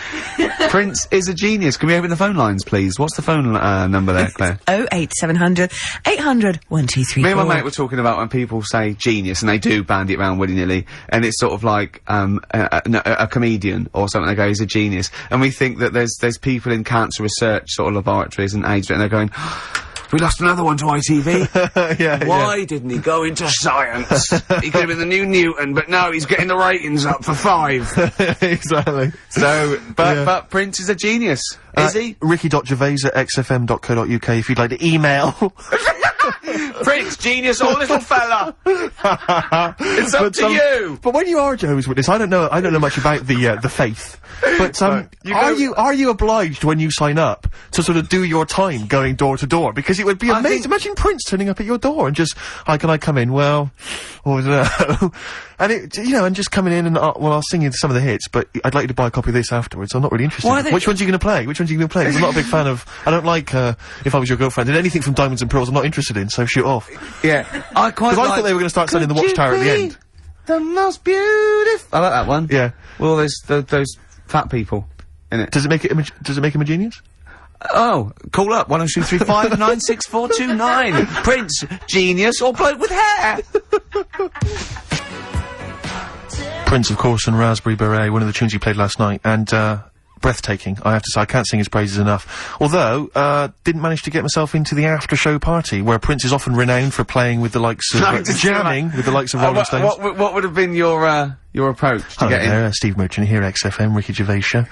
Prince is a genius. Can we open the phone lines, please? What's the phone number there, Claire? 08700 800 1234. Me and my mate were talking about when people say genius, and they do bandy it around willy-nilly, and it's sort of like a comedian or something. They go, he's a genius, and we think that there's people in cancer research sort of laboratories and AIDS, and they're going, we lost another one to ITV. Why didn't he go into science? He could have been the new Newton, but no, he's getting the ratings up for 5. Exactly. So, but Prince is a genius, is he? Ricky.gervais@xfm.co.uk if you'd like to email. Prince, genius or little fella? It's up to you. But when you are a Jehovah's Witness, I don't know much about the faith. But are you obliged when you sign up to sort of do your time going door to door? Because it would be amazing. Imagine Prince turning up at your door and just, hi, can I come in? Well, I don't know. And and just coming in and, I'll sing you some of the hits, but I'd like you to buy a copy of this afterwards. I'm not really interested. Which ones are you going to play? Because I'm not a big fan of, I don't like, If I Was Your Girlfriend, and anything from Diamonds and Pearls I'm not interested in, so shoot off. Yeah. I quite like... Because I thought they were going to start selling the Watchtower at the end. The most beautiful... I like that one. Yeah. Well, there's those fat people in it. Does it make him a genius? Oh, call up 10235 96429. Prince, genius, or bloke with hair. Prince, of course, and Raspberry Beret, one of the tunes he played last night, and, breathtaking, I have to say. I can't sing his praises enough. Although, didn't manage to get myself into the after-show party, where Prince is often renowned for playing with the likes of, jamming with the likes of Rolling Stones. What would have been your approach to get in? There, Steve Merchant here, XFM, Ricky Gervais show.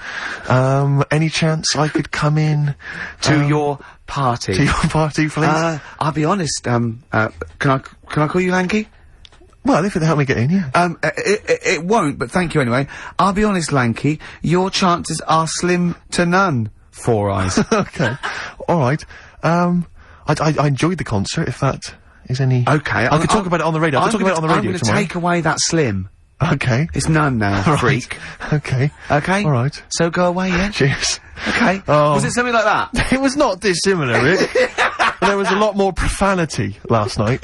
Any chance I could come in to your party? To your party, please? I'll be honest, can I call you Lanky? Well, if it'll help me get in, yeah. It won't, but thank you anyway. I'll be honest, Lanky, your chances are slim to none. 4 eyes. Okay. Alright. I enjoyed the concert, if that is any... Okay. I could talk about it on the radio. I'll talk about it on the radio tomorrow. I'm gonna take away that slim. Okay. It's none now, freak. Okay. Okay? Alright. So go away, yeah? Cheers. Okay. Was it something like that? It was not dissimilar, Rick. There was a lot more profanity last night.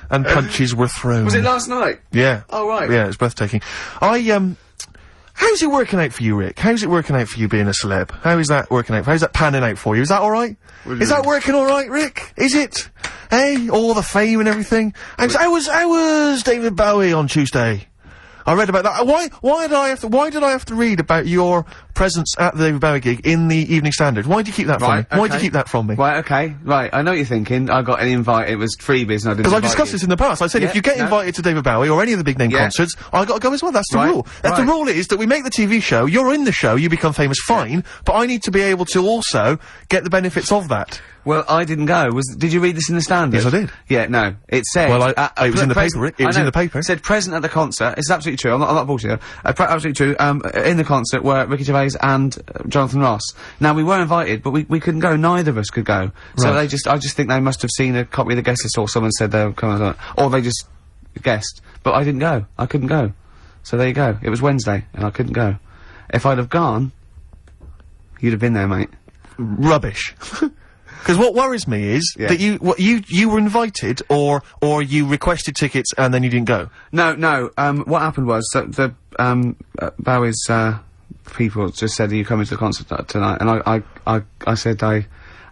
And punches were thrown. Was it last night? Yeah. Oh, right. Yeah, it was breathtaking. How's it working out for you, Rick? How's it working out for you being a celeb? How is that working out? How's that panning out for you? Is that alright? Is that working alright, Rick? Is it? Hey? All the fame and everything? How was David Bowie on Tuesday? I read about that. Why did I have to read about your presence at the David Bowie gig in the Evening Standard? Why do you keep that from me? Okay. Why do you keep that from me? Right, okay. Right, I know what you're thinking. I got an invite, it was freebies and I didn't Because I've discussed this in the past. I said, Yeah, if you get invited to David Bowie or any of the big name concerts, I gotta go as well. That's the rule. The rule is that we make the TV show, you're in the show, you become famous, fine, but I need to be able to also get the benefits of that. Well, I didn't go. Did you read this in the Standard? Yes, I did. Yeah, no. It said... Well, it was in the paper, Rick. It was in the paper. It said present at the concert. It's absolutely true. I'm not bullshitting. Absolutely true. In the concert were Ricky Gervais and Jonathan Ross. Now, we were invited, but we couldn't go. Neither of us could go. So I just think they must have seen a copy of the guest list or someone said they were coming, or they just guessed. But I didn't go. I couldn't go. So there you go. It was Wednesday, and I couldn't go. If I'd have gone, you'd have been there, mate. Rubbish. Because what worries me is that you were invited, or you requested tickets and then you didn't go. No. What happened was the Bowie's people just said, "Are you coming to the concert tonight?" And I said I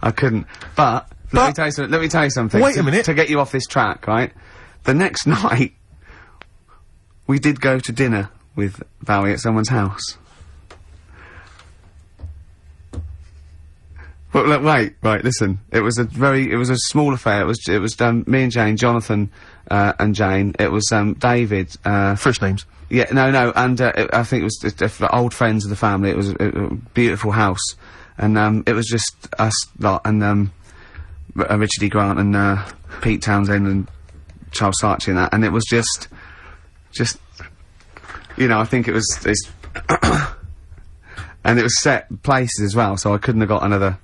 couldn't. But let me tell you something. Wait a minute. To get you off this track, right? The next night, we did go to dinner with Bowie at someone's house. But look, right, listen. It was a small affair. It was me and Jane, Jonathan, and Jane. It was, David, First names. Yeah, no, and, I think it was old friends of the family. It was a beautiful house. And, it was just us lot, and, Richard E. Grant and, Pete Townsend and Charles Saatchi and that. And it was just, you know, I think it was, and it was set places as well, so I couldn't have got another.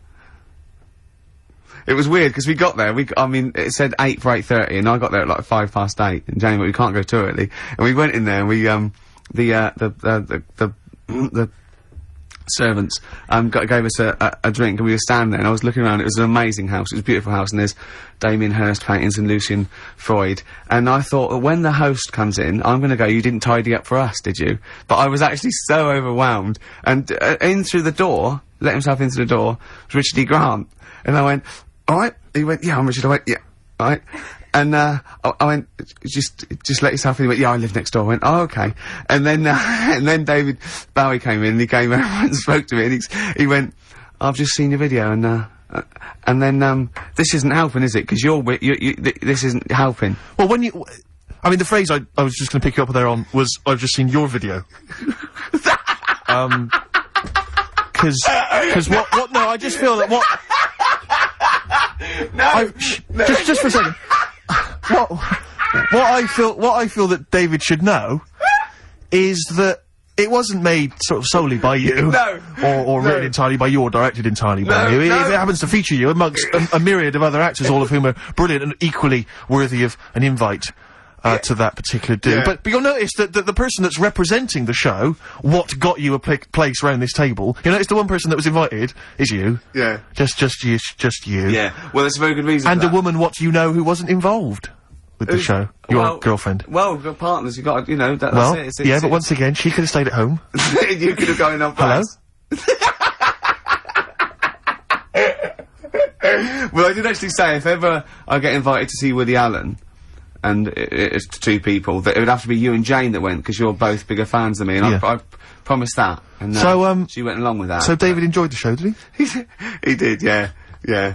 It was weird, because we got there, I mean, it said 8 for 8:30, and I got there at like 8:05, and Jane, we can't go too early. And we went in there, and we, the servants, gave us a drink, and we were standing there, and I was looking around. It was an amazing house. It was a beautiful house, and there's Damien Hirst paintings and Lucian Freud. And I thought, well, when the host comes in, I'm gonna go, "You didn't tidy up for us, did you?" But I was actually so overwhelmed. And, in through the door, let himself into the door, was Richard E. Grant. And I went, "All right?" He went, "Yeah, I'm Richard." I went, "Yeah, all right." And, I went, just let yourself in." He went, "Yeah, I live next door." I went, "Oh, okay." And then, and then David Bowie came in, and he came over and spoke to me, and he went, "I've just seen your video, and then, this isn't helping, is it? Because this isn't helping." Well, when you, I mean, the phrase I was just gonna pick you up there on was, "I've just seen your video." Cause what, no, I just feel that what, just for a second. What I feel that David should know is that it wasn't made sort of solely by you. No. Or written entirely by you, or directed entirely by you. It happens to feature you amongst a myriad of other actors, all of whom are brilliant and equally worthy of an invite. To that particular do. Yeah. But you'll notice that the person that's representing the show, what got you a place round this table, you notice the one person that was invited is you. Yeah. Just you. Yeah. Well, there's a very good reason And for a that. woman what you know who wasn't involved with the show. Your girlfriend. Well, we've got partners, you've got, you know, that's Well, it. yeah, but once again, she could have stayed at home. You could have gone in on place. Well, I did actually say if ever I get invited to see Woody Allen, and it's two people, that it would have to be you and Jane that went, because you're both bigger fans than me, and I promised that. And So, she went along with that. So David enjoyed the show, did he? He did, yeah. Yeah,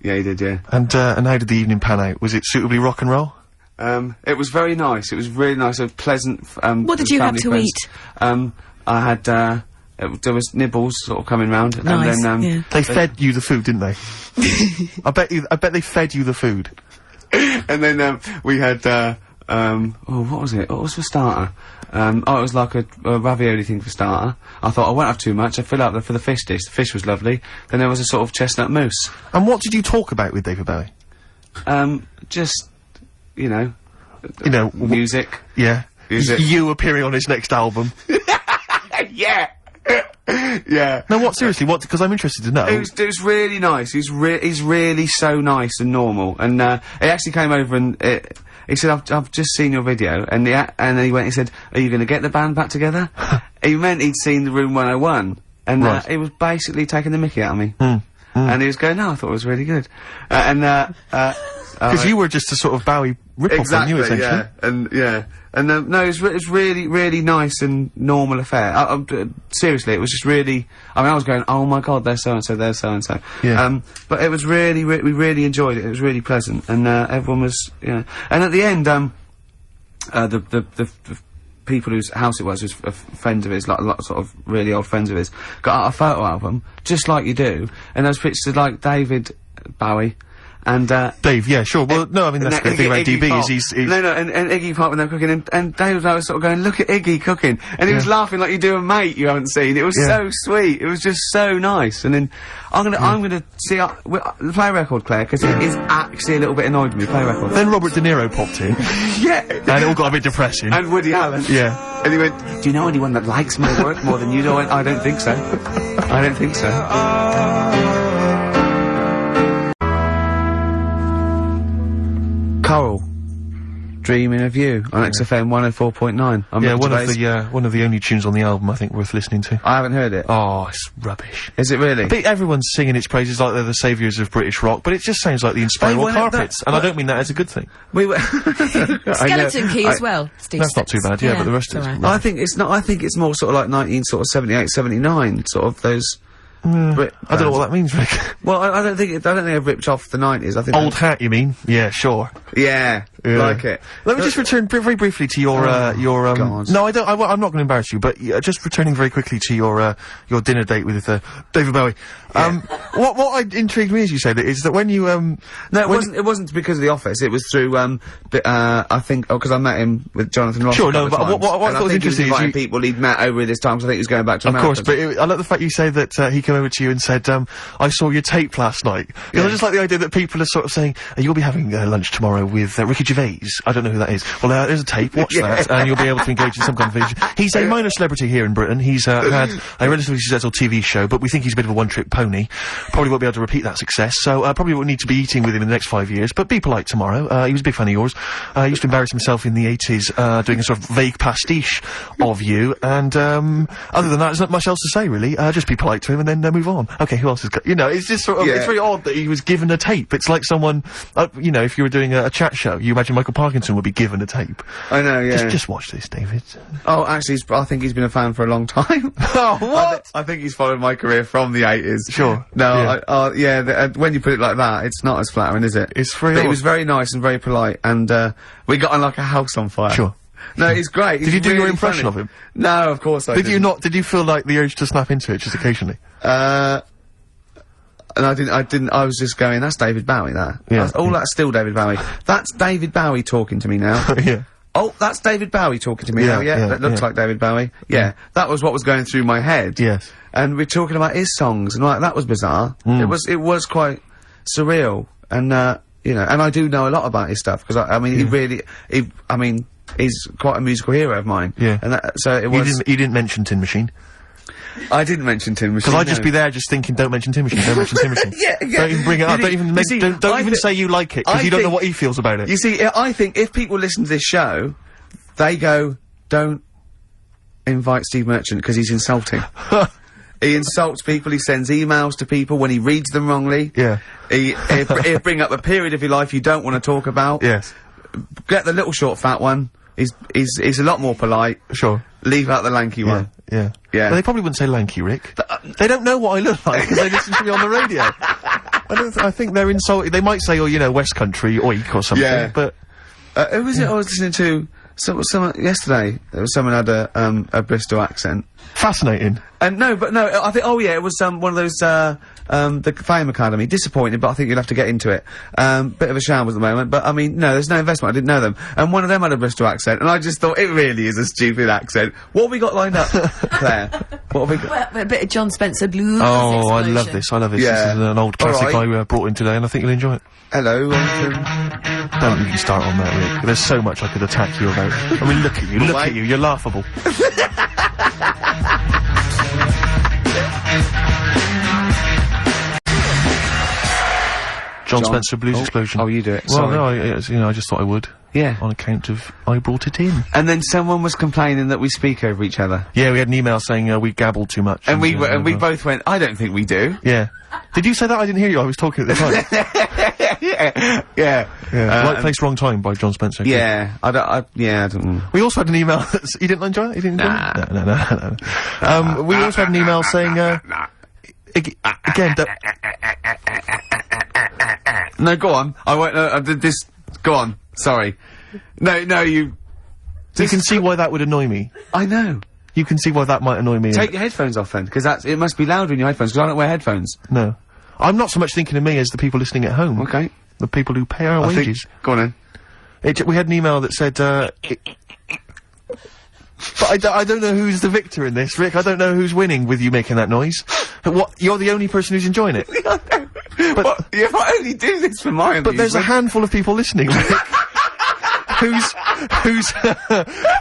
he did, yeah. And how did the evening pan out? Was it suitably rock and roll? It was very nice. It was really nice. A pleasant. What did you have to eat? I had. There was nibbles sort of coming round, Nice, and then yeah. They fed you the food, didn't they? I bet they fed you the food. and then we had. What was it? What was for starter? It was like a ravioli thing for starter. I thought I won't have too much. I fill up for the fish dish. The fish was lovely. Then there was a sort of chestnut mousse. And what did you talk about with David Bowie? Just, you know, music. Yeah. Music. You appearing on his next album. Yeah. Yeah. No, what, seriously, what, because I'm interested to know. It was really nice. He's really so nice and normal. And, he actually came over and, he said, I've just seen your video. And then he said, are you gonna get the band back together? He meant he'd seen the Room 101. And, Right. he was basically taking the mickey out of me. And he was going, no, I thought it was really good. Because you were just a sort of Bowie rip-off, Exactly, weren't you, essentially? yeah. And no, it was really nice and normal affair. Seriously, it was just really. I mean, I was going, oh my god, there's so and so, there's so and so. Yeah. But it was we really enjoyed it. It was really pleasant, and everyone was, And at the end, the people whose house it was friends of his, like sort of really old friends of his, got out a photo album, just like you do, and those pictures of like David Bowie. And, Dave, yeah, sure. Well, no, I mean, that's the thing about DB Pop. is he's... No, and Iggy Pop when they were cooking, and Dave was sort of going, look at Iggy cooking, and he was laughing like you do a mate you haven't seen. It was so sweet. It was just so nice. And then, I'm gonna see, play a record, Claire, because it is actually a little bit annoyed with me, play a record. Then Robert De Niro popped in. Yeah. And it all got a bit depressing. And Woody Allen. Yeah. And he went, do you know anyone that likes my work more than you do? I went, I don't think so. I don't think so. Coral, Dreaming of You on XFM 104.9. Yeah, one of the only tunes on the album I think worth listening to. I haven't heard it. Oh, it's rubbish. Is it really? But everyone's singing its praises like they're the saviours of British rock, but it just sounds like the Inspiral well, Carpets, and I don't mean that as a good thing. We were Skeleton Key as well, Steve. That's not too bad, yeah, but the rest it's is... all right. I think it's not. I think it's more sort of like 1978, 79, sort of those. Brit I don't know what that means, Rick. Well, I don't think they've ripped off the 90s. I think Old hat, you mean? Yeah, sure. Yeah, like it. Let me just return very briefly to your, God. No, I'm not gonna embarrass you, but, just returning very quickly to your dinner date with, David Bowie. What intrigued me, as you said, is that when you, No, it wasn't because of The Office, it was through, I think, because I met him with Jonathan Ross. Sure, no, but what I thought was interesting is inviting people he'd met over this time, because I think he was going back to Of America. course, but I like the fact you say that, he came over to you and said, I saw your tape last night. Because I just like the idea that people are sort of saying, you'll be having lunch tomorrow with Ricky Gervais. I don't know who that is. Well, there's a tape, watch that, and you'll be able to engage in some conversation. He's a minor celebrity here in Britain. He's had a relatively successful TV show, but we think he's a bit of a one-trick pony. Probably won't be able to repeat that success, so probably won't need to be eating with him in the next 5 years, but be polite tomorrow. He was a big fan of yours. He used to embarrass himself in the 80s, doing a sort of vague pastiche of you, and other than that, there's not much else to say, really. Just be polite to him and then move on. Okay, who else has got... You know, it's just sort of... It's very odd that he was given a tape. It's like someone... you know, if you were doing a chat show, you imagine Michael Parkinson would be given a tape. I know, yeah. Just watch this, David. Oh, actually, I think he's been a fan for a long time. Oh, what? I think he's followed my career from the 80s. Sure. No, when you put it like that, it's not as flattering, is it? It's very But odd. he was very nice and very polite, and, we got on like a house on fire. Sure. No, he's great. Did you do your impression of him? No, of course I Did didn't. you not? Did you feel like the urge to snap into it just occasionally? And I didn't, I was just going, that's David Bowie, that. Yeah. That's still David Bowie. That's David Bowie talking to me now. Yeah. Oh, that's David Bowie talking to me Yeah, now, yeah, that looks yeah. like David Bowie. Yeah, that was what was going through my head. Yes. And we're talking about his songs, and like, that was bizarre. It was quite surreal, and, you know, and I do know a lot about his stuff, because I mean, he's quite a musical hero of mine. Yeah. And so it was... You didn't mention Tin Machine. I didn't mention Tin Machine. Because I'd just be there just thinking, don't mention Tin Machine, don't mention Tin Machine. Yeah. Don't even bring it up, don't even make, see, don't I even say you like it, because you don't know what he feels about it. You see, I think if people listen to this show, they go, don't invite Steve Merchant because he's insulting. He insults people, he sends emails to people when he reads them wrongly. Yeah. He'll bring up a period of your life you don't want to talk about. Yes. Get the little short fat one. He's a lot more polite. Sure. Leave out the lanky one. Yeah. Yeah. Well, they probably wouldn't say lanky, Rick. They don't know what I look like because they listen to me on the radio. I think they're insulted. They might say, oh, you know, West Country, oik or something, Yeah. but... who was it I was listening to? Someone yesterday. There was someone had a Bristol accent. Fascinating. And no, I think, oh yeah, it was, one of those, the Fame Academy. Disappointing, but I think you'll have to get into it. Bit of a shambles at the moment, but I mean, no, there's no investment, I didn't know them. And one of them had a Bristol accent, and I just thought, it really is a stupid accent. What have we got lined up, Claire? What have we got? Well, a bit of John Spencer blues. Oh, I explosion. love this, I love this. Yeah. This is an old classic All right. I brought in today, and I think you'll enjoy it. Hello, Don't even start on that, Rick. There's so much I could attack you about. I mean, look at you, look at you, you're laughable. John Spencer Blues Explosion. Oh, you do it, Well, sorry. no, I just thought I would. Yeah. On account of I brought it in. And then someone was complaining that we speak over each other. Yeah, we had an email saying we gabble too much. And we both went, I don't think we do. Yeah. Did you say that? I didn't hear you. I was talking at the time. Yeah. Right Place, Wrong Time by John Spencer. Yeah. I don't. We also had an email that's... You didn't enjoy it? You didn't enjoy it? No. We also had an email saying, again, No, go on. I won't, I did this, go on. Sorry. No, you... you can see why that would annoy me. I know. You can see why that might annoy me. Take your headphones off then, because it must be louder in your headphones, because I don't wear headphones. No. I'm not so much thinking of me as the people listening at home. Okay. The people who pay our wages. Go on then. We had an email that said, but I don't know who's the victor in this, Rick. I don't know who's winning with you making that noise. What? You're the only person who's enjoying it. But if I only do this for my But there's a handful of people listening, Rick.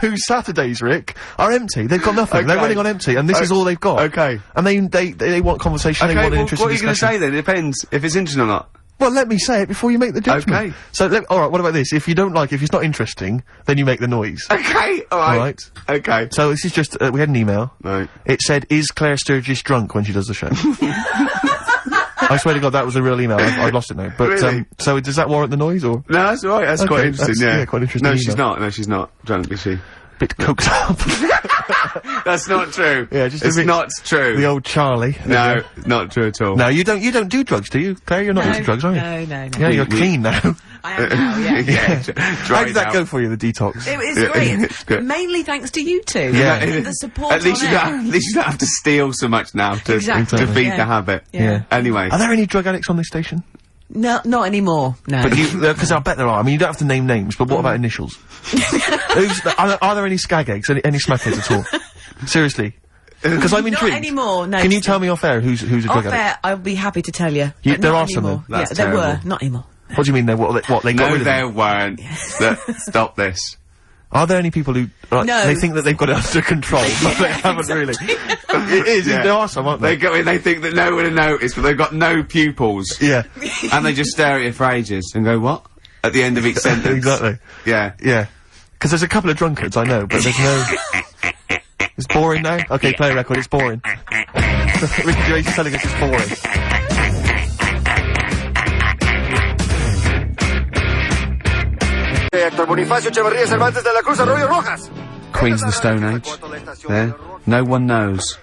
whose Saturdays, Rick, are empty. They've got nothing. They're running on empty, and this is all they've got. Okay. And they want conversation. They want an interesting what are you going to say then? It depends if it's interesting or not. Well, let me say it before you make the judgment. Okay. So, alright, what about this? If you don't like, if it's not interesting, then you make the noise. Okay, alright. Okay. So this is just, we had an email. Right. It said, is Claire Sturgis drunk when she does the show? I swear to God, that was a real email. I've lost it now. But, Really? so does that warrant the noise, or? No, that's alright, that's quite Okay, interesting, that's- yeah. yeah, quite interesting No, she's email. not, she's not drunk, is she? Bit coked up. That's not true. Yeah, just a it's bit- not true. The old Charlie. No, not true at all. No, you don't do drugs, do you? Claire, you're not into drugs, are you? No. Yeah, you're clean now. I am now, yeah. Yeah. How did that go for you, the detox? It was Yeah, great. it's good. Mainly thanks to you two. Yeah. And the support At least on you air. don't, at least you don't have to steal so much now to, Exactly. to feed Yeah. the habit. Yeah. Anyway. Are there any drug addicts on this station? No, not anymore. No. But because I bet there are. I mean, you don't have to name names, but what about initials? Are there any skag eggs, any smackheads at all? Seriously. Because I'm intrigued. Not anymore, no. Can you tell me off air who's a drug Off addict? air, I'll be happy to tell you. You- But there not are some, anymore. though. That's Yeah, there were. terrible. Not anymore. What do you mean? They got rid No, of them? there weren't. Stop this. Are there any people who No. they think that they've got it under control, but they haven't really? It is. Yeah. There are some, aren't They they? go in, they think that no one will notice, but they've got no pupils. Yeah. And they just stare at you for ages and go, what? At the end of each sentence. Exactly. Yeah. Yeah. Because there's a couple of drunkards, I know, but there's no... It's boring now? Okay, play a record, it's boring. Ricky Gervais is telling us it's boring. Queens of the Stone Age. There. No one knows.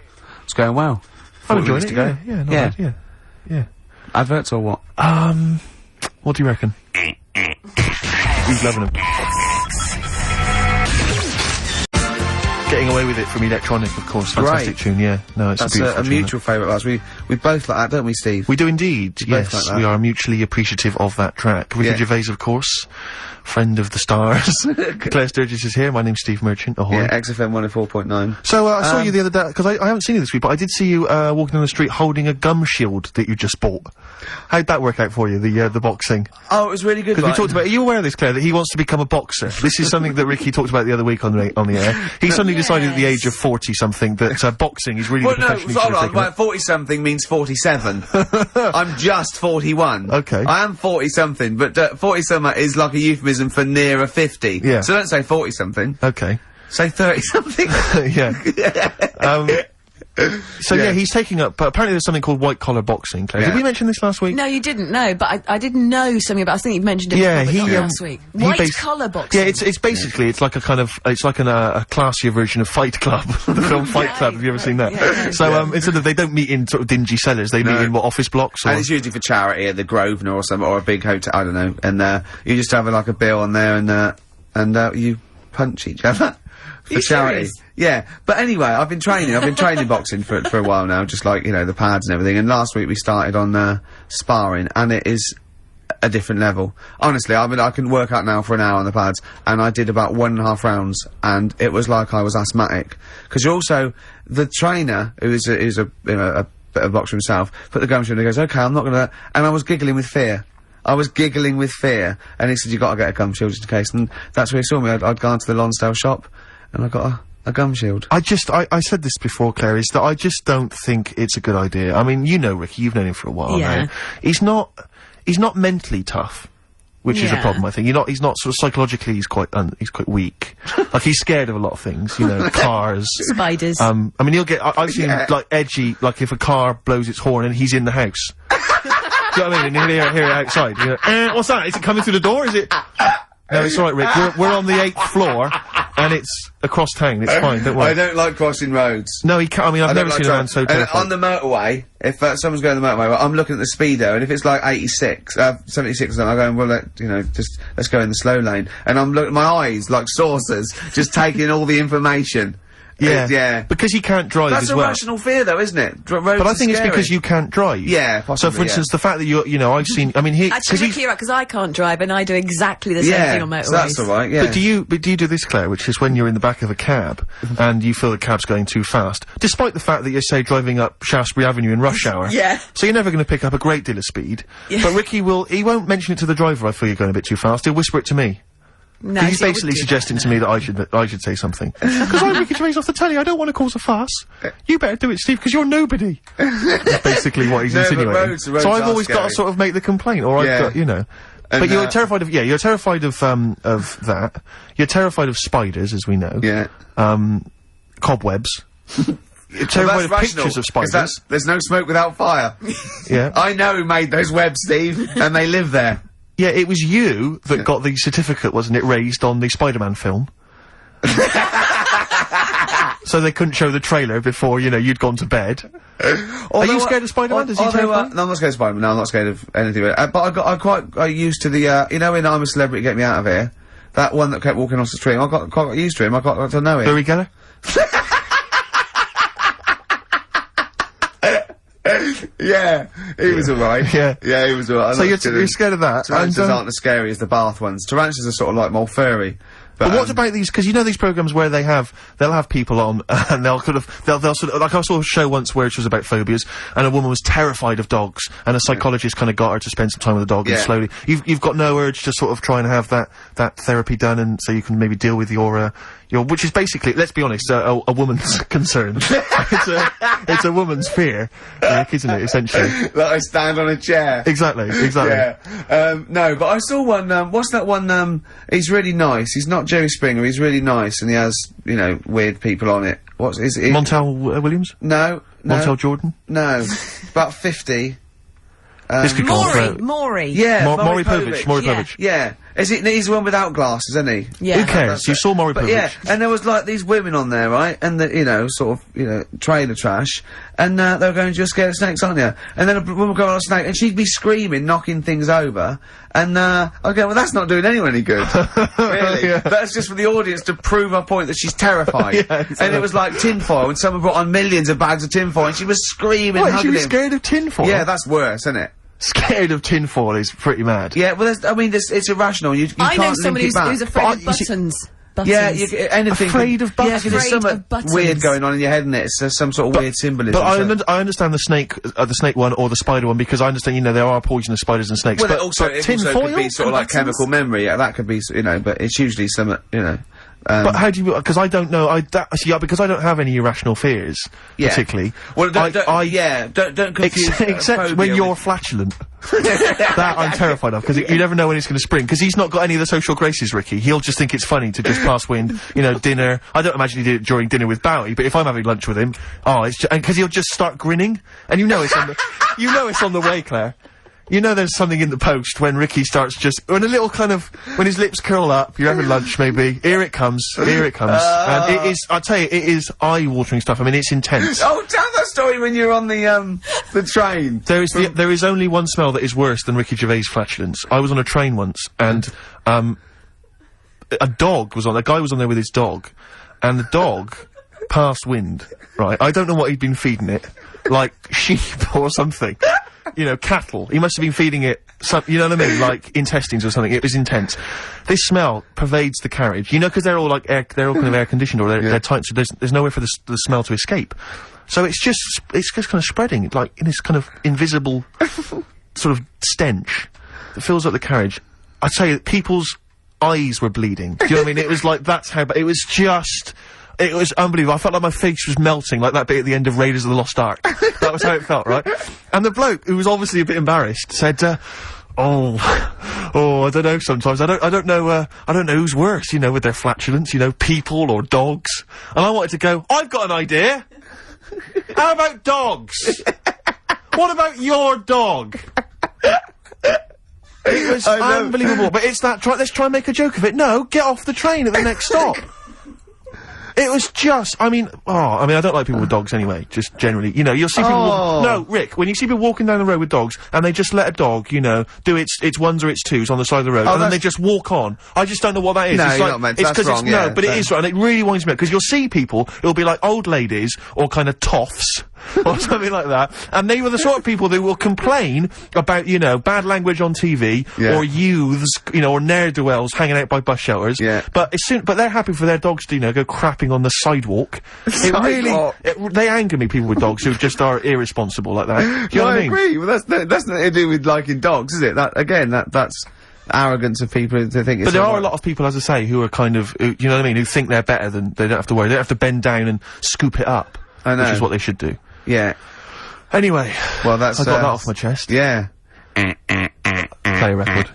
It's going well. I'm 40 enjoying weeks it, to go. yeah, not Yeah. bad, yeah. Adverts or what? What do you reckon? Who's loving them? Getting Away With It from Electronic, of course. Fantastic Great. tune, yeah. No, it's That's a beautiful a tune, mutual favourite of ours. We both like that, don't we, Steve? We do indeed, both yes. like that. We are mutually appreciative of that track. Ricky Yeah. Gervais, of course, friend of the stars. Claire Sturgis is here. My name's Steve Merchant. Ahoy. Yeah, XFM 104.9. So, I saw you the other day, because I haven't seen you this week, but I did see you, walking down the street holding a gum shield that you just bought. How'd that work out for you, the boxing? Oh, it was really good. Because we talked about, are you aware of this, Claire, that he wants to become a boxer? This is something that Ricky talked about the other week on the air. He suddenly decided at the age of 40-something that, boxing is really Well, the no, profession he should hold have on, taken up. like 40-something means 47. I'm just 41. Okay. I am 40-something, but 40-something is like a euphemism for nearer 50. Yeah. So don't say 40-something. Okay. Say 30-something. Yeah. So yeah, he's taking up, but apparently there's something called white collar boxing, Claire. Yeah. Did we mention this last week? No, you didn't know, but I didn't know something about. I think you mentioned it. Last week. White collar boxing. Yeah, it's basically it's like a kind of it's like a classier version of Fight Club, the film Fight Club. Have you ever seen that? Yeah. So instead of they don't meet in sort of dingy cellars, they meet in office blocks. Or And it's usually for charity at the Grosvenor or something, or a big hotel. I don't know. And you just have like a bill on there, and you punch each other. For charity. Yeah. But anyway, I've been training boxing for a while now, just like, the pads and everything. And last week we started on, sparring, and it is a different level. Honestly, I can work out now for an hour on the pads, and I did about 1.5 rounds, and it was like I was asthmatic. Cause you're also, the trainer, who's a bit of a boxer himself, put the gum to him and he goes, okay, I'm not gonna, and I was giggling with fear. And he said, you gotta get a gum shield just in case, and that's where he saw me. I'd gone to the Lonsdale shop, and I got a gum shield. I said this before, Claire, is that I just don't think it's a good idea. I mean, Ricky, you've known him for a while now. He's not mentally tough, which is a problem, I think. He's not sort of psychologically, he's quite weak. Like, he's scared of a lot of things, cars. Spiders. I mean, he'll get, I've seen him, like, edgy, like if a car blows its horn and he's in the house. Do you know what I mean? And he'll hear it outside. What's that? Is it coming through the door? Is it? No, it's alright, Rick. We're on the 8th floor, and it's across town. It's fine, don't worry. I don't like crossing roads. No, he can't. I mean, I've never seen a man so terrified. And on the motorway, if someone's going on the motorway, I'm looking at the speedo, and if it's like 86 or something, I'm going, well, let's go in the slow lane. And I'm looking, my eyes, like saucers, just taking all the information. Yeah. Because he can't drive That's as a well. rational fear, though, isn't it? Roads but I think scary. it's because you can't drive. Yeah, possibly, So, for instance, the fact that I've seen, I mean, Actually, because I can't drive, and I do exactly the same thing on motorways. So that's alright, yeah. But do you do this, Claire, which is when you're in the back of a cab, and you feel the cab's going too fast, despite the fact that you're, say, driving up Shaftesbury Avenue in rush hour. Yeah. So you're never going to pick up a great deal of speed. Yeah. But Ricky he won't mention it to the driver, I feel you're going a bit too fast, he'll whisper it to me. No, He's basically suggesting to me that I should say something. Because I'm Ricky Gervais off the telly, I don't want to cause a fuss. You better do it, Steve, because you're nobody. That's basically what he's insinuating. Roads so I've always got to sort of make the complaint, or I've got, And but you're terrified of, you're terrified of that. You're terrified of spiders, as we know. Yeah. Cobwebs. You're terrified of pictures of spiders. There's no smoke without fire. Yeah. I know who made those webs, Steve, and they live there. Yeah, it was you that got the certificate, wasn't it, raised on the Spider-Man film? So they couldn't show the trailer before, you'd gone to bed. Are you scared of Spider-Man? Does he terrify? No, I'm not squared of Spider-Man. No, I'm not scared of anything. But I got used to the, in I'm a Celebrity, Get Me Out of Here. That one that kept walking off the street. I got used to him. I got to know him. Barry Geller? Yeah, he was alright. Yeah, he was alright. So you're scared of that? Tarantulas aren't as scary as the Bath ones. Tarantulas are sort of like more furry. But what about these? Because these programs where they'll have people on, and they'll sort of, like I saw a show once where it was about phobias, and a woman was terrified of dogs, and a psychologist kind of got her to spend some time with the dog, and slowly, you've got no urge to sort of try and have that therapy done, and so you can maybe deal with your, which is basically, let's be honest, a woman's concern. It's a woman's fear, isn't it, essentially? That I stand on a chair. Exactly. Yeah. No, but I saw one, what's that one, he's really nice, he's not Jerry Springer, he's really nice, and he has, weird people on it. Is it? Montel Williams? No. Montel Jordan? No. About 50. This could go on for... Maury. Yeah, Maury Povich. Yeah. He's the one without glasses, isn't he? Yeah. Who cares? You saw Maury Povich. Yeah, and there was like these women on there, right? And the, trailer trash. And, they were going, you're scared of snakes, aren't you? And then a woman would go on a snake, and she'd be screaming, knocking things over. And, I'd go, well, that's not doing anyone any good. Really? Yeah. That's just for the audience to prove her point that she's terrified. Yeah, exactly. And it was like tinfoil, and someone brought on millions of bags of tinfoil, and she was screaming, What, hugging she was him. scared of tinfoil? Yeah, that's worse, isn't it? Scared of tinfoil is pretty mad. Yeah, well, it's irrational. You I know can't somebody link it back. who's afraid of buttons. Yeah, anything. Afraid of buttons? Yeah, 'cause there's Afraid something of buttons. weird going on in your head, isn't it? It's some sort of weird symbolism. But I understand the snake one or the spider one, because I understand, there are poisonous spiders and snakes. Well, but it also could be sort of like chemical memory. Yeah, that could be, but it's usually some, But how do you? Because I don't know. Because I don't have any irrational fears, particularly. Well, don't confuse. Except when you're flatulent. That I'm terrified of, because you never know when he's going to spring. Because he's not got any of the social graces, Ricky. He'll just think it's funny to just pass wind. You know, dinner. I don't imagine he did it during dinner with Bowie, but if I'm having lunch with him, it's just, and because he'll just start grinning, and you know it's on the way, Claire. You know there's something in the post when Ricky starts when when his lips curl up, you're having lunch maybe, here it comes. And it is, I'll tell you, it is eye-watering stuff. I mean, it's intense. Oh, tell that story when you're on the train. There is only one smell that is worse than Ricky Gervais' flatulence. I was on a train once, and, a guy was on there with his dog, and the dog passed wind, right? I don't know what he'd been feeding it, like sheep or something. You know, cattle. He must have been feeding it you know what I mean? Like intestines or something. It was intense. This smell pervades the carriage. You know, because they're all like they're all kind of air conditioned, or they're tight, so there's nowhere for the smell to escape. So it's just kind of spreading, like in this kind of invisible sort of stench that fills up the carriage. I'd say that people's eyes were bleeding. Do you know what I mean? It was like, that's how it was just... It was unbelievable. I felt like my face was melting, like that bit at the end of Raiders of the Lost Ark. That was how it felt, right? And the bloke, who was obviously a bit embarrassed, said, I don't know sometimes. I don't know who's worse, you know, with their flatulence, you know, people or dogs. And I wanted to go, I've got an idea! How about dogs? What about your dog? It was unbelievable, but it's that, let's try and make a joke of it. No, get off the train at the next stop. It was just, I mean, I don't like people with dogs anyway, just generally. You know, you'll see people no, Rick, when you see people walking down the road with dogs, and they just let a dog, you know, do its ones or its twos on the side of the road, and then they just walk on. I just don't know what that is. No, it's you're like, not meant to. That's wrong, no, but it is right, and it really winds me up, because you'll see people, it'll be like old ladies, or kind of toffs, or something like that, and they were the sort of people that will complain about, you know, bad language on TV, or youths, you know, or ne'er-do-wells hanging out by bus shelters, but they're happy for their dogs to, you know, go crapping on the sidewalk. They anger me, people with dogs who just are irresponsible like that. Do you know what I mean? Agree. Well, that's nothing to do with liking dogs, is it? That's arrogance of people who think it's... But there are a lot of people, as I say, who are kind of, you know what I mean, who think they're better than, they don't have to worry. They don't have to bend down and scoop it up. I know. Which is what they should do. Yeah. Anyway. Well, I got that off my chest. Yeah. Play a record.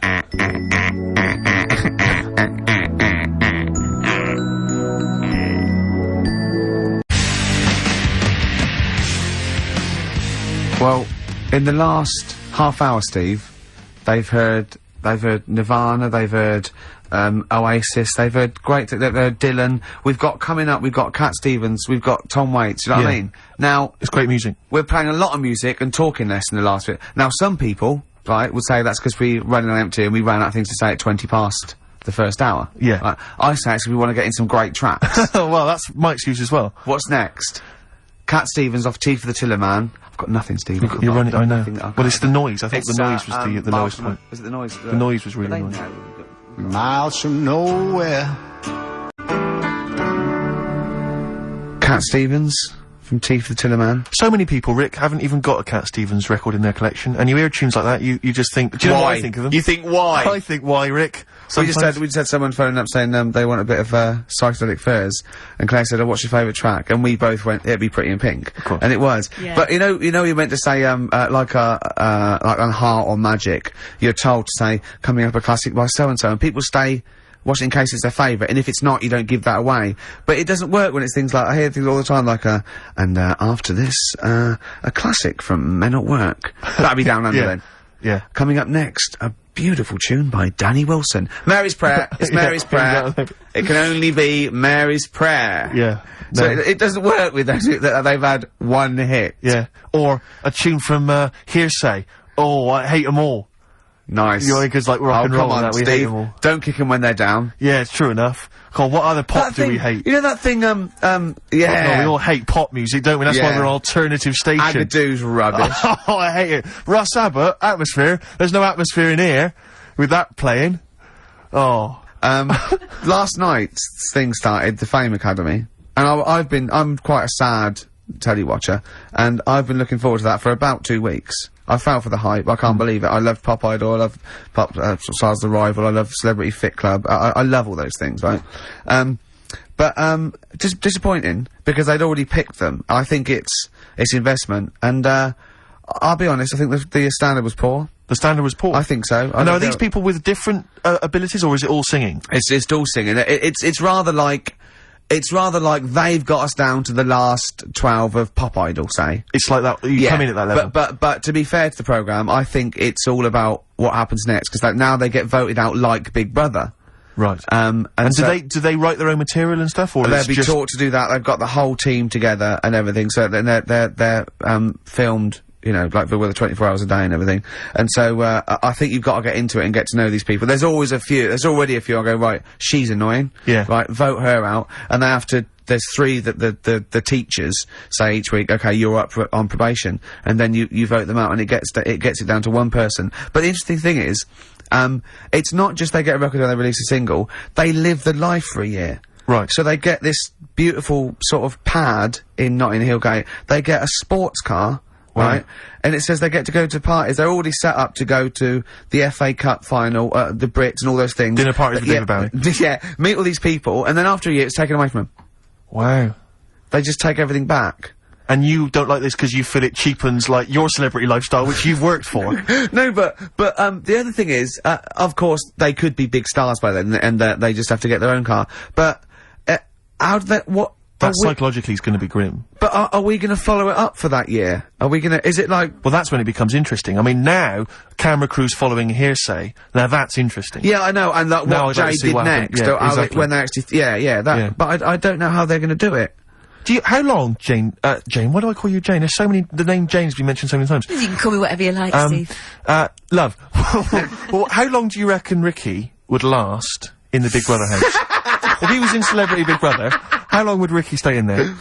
Well, in the last half hour, Steve, they've heard Nirvana, they've heard Oasis, they've heard they've heard Dylan. We've got coming up, we've got Cat Stevens, we've got Tom Waits. You know what I mean? Now, it's great music. We're playing a lot of music and talking less in the last bit. Now, some people, right, would say that's because we running on empty and we ran out of things to say at 20 past the first hour. Yeah. Right? I say it's 'cause we want to get in some great tracks. Well, that's my excuse as well. What's next? Cat Stevens off Tea for the Tiller Man. I've got nothing, Steve. You're running. I know. Well, it's the noise. I think the noise was the lowest point. Was it the noise? The noise was really annoying. Miles from nowhere. Cat Stevens from Tea for the Tiller Man. So many people, Rick, haven't even got a Cat Stevens record in their collection, and you hear tunes like that, you just think, do you know what I think of them? You think why? I think why, Rick. We just had someone phoning up saying they want a bit of psychedelic furs, and Claire said, "Oh, what's your favourite track?" And we both went, "It'd be Pretty in Pink," and it was. Yeah. But you know, you meant to say like on Heart or Magic. You're told to say coming up a classic by so and so, and people stay. Watch it in case it's their favourite, and if it's not, you don't give that away. But it doesn't work when it's things like, I hear things all the time like, after this, a classic from Men at Work. That'd be Down Under then. Yeah. Coming up next, a beautiful tune by Danny Wilson. Mary's Prayer. It's Mary's Prayer. It can only be Mary's Prayer. Yeah. So it doesn't work with those that they've had one hit. Yeah. Or a tune from, Hearsay. Oh, I hate 'em all. Nice. You know, because like rock and roll come on, and that, we hate them all. Don't kick 'em when they're down. Yeah, it's true enough. God, what other pop do we hate? You know that thing, yeah. No, we all hate pop music, don't we? That's why we're an alternative station. Agadoo's rubbish. Oh, I hate it. Russ Abbott, Atmosphere. There's no atmosphere in here with that playing. Oh. Last night, thing started, the Fame Academy, and I'm quite a sad telly watcher, and I've been looking forward to that for about 2 weeks. I fell for the hype. I can't believe it. I love Pop Idol. I love Pop Stars the Rival. I love Celebrity Fit Club. I love all those things, right? But, just disappointing, because they'd already picked them. I think it's investment, and, I'll be honest, I think the standard was poor. The standard was poor? I think so. And are these people with different, abilities, or is it all singing? It's all singing. It's rather like they've got us down to the last 12 of Pop Idol, say. It's like that, you come in at that level. But to be fair to the programme, I think it's all about what happens next, because now they get voted out like Big Brother. Right. And do they write their own material and stuff, or they'll be taught to do that. They've got the whole team together and everything, so then they're filmed, you know, like with 24 hours a day and everything. And so, I think you've got to get into it and get to know these people. There's already a few I go, right, she's annoying. Yeah. Right, vote her out. And they have to, there's 3 that the teachers say each week, okay, you're up on probation. And then you vote them out, and it gets it down to 1 person. But the interesting thing is, it's not just they get a record and they release a single, they live the life for a year. Right. So they get this beautiful sort of pad in Notting Hill Gate, they get a sports car, right? And it says they get to go to parties. They're already set up to go to the FA Cup final, the Brits and all those things. Dinner parties with David Bowie. Yeah, meet all these people, and then after a year it's taken away from them. Wow. They just take everything back. And you don't like this because you feel it cheapens, like, your celebrity lifestyle, which you've worked for. No, but the other thing is, of course, they could be big stars by then, and they just have to get their own car. But, how do they, what... That psychologically is gonna be grim. But are we gonna follow it up for that year? Are we gonna, is it like... Well, that's when it becomes interesting. I mean, now, camera crews following Hearsay, now that's interesting. Yeah, I know, and what Jay did next, Yeah, exactly. when they actually, but I don't know how they're gonna do it. How long, Jane, why do I call you Jane? There's so many, the name Jane's been mentioned so many times. You can call me whatever you like, Steve. Love, well, how long do you reckon Ricky would last in the Big Brother house? If he was in Celebrity Big Brother, how long would Ricky stay in there?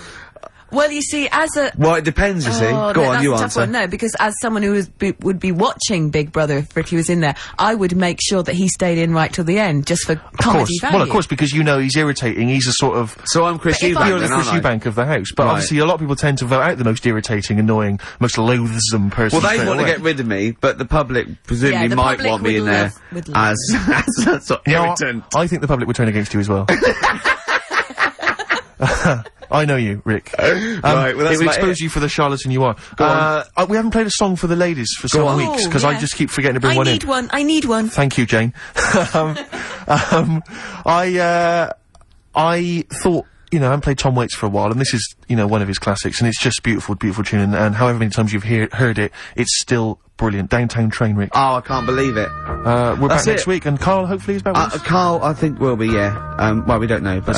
Well, you see, as a... Well, it depends, you see. Go on, you that's a tough answer. one. No, because as someone who would be watching Big Brother if Ricky was in there, I would make sure that he stayed in right till the end, just for comedy value. Well, of course, because you know he's irritating, he's a sort of... So I'm Chris You're the Chris Eubank of the house, but obviously a lot of people tend to vote out the most irritating, annoying, most loathsome person. Well, they want to get rid of me, but the public presumably might want me in there as a sort of irritant. I think the public would turn against you as well. I know you, Rick. Right, well, that's it would expose you for the charlatan you are. Go on. We haven't played a song for the ladies for some weeks, because I just keep forgetting to bring one in. I need one. Thank you, Jane. I thought, you know, I haven't played Tom Waits for a while, and this is, you know, one of his classics, and it's just beautiful, beautiful tune, and however many times you've heard it, it's still brilliant. Downtown Train, Rick. Oh, I can't believe it. We're back next week, and Karl hopefully is back with us. Karl, I think will be, yeah. Well, we don't know, but,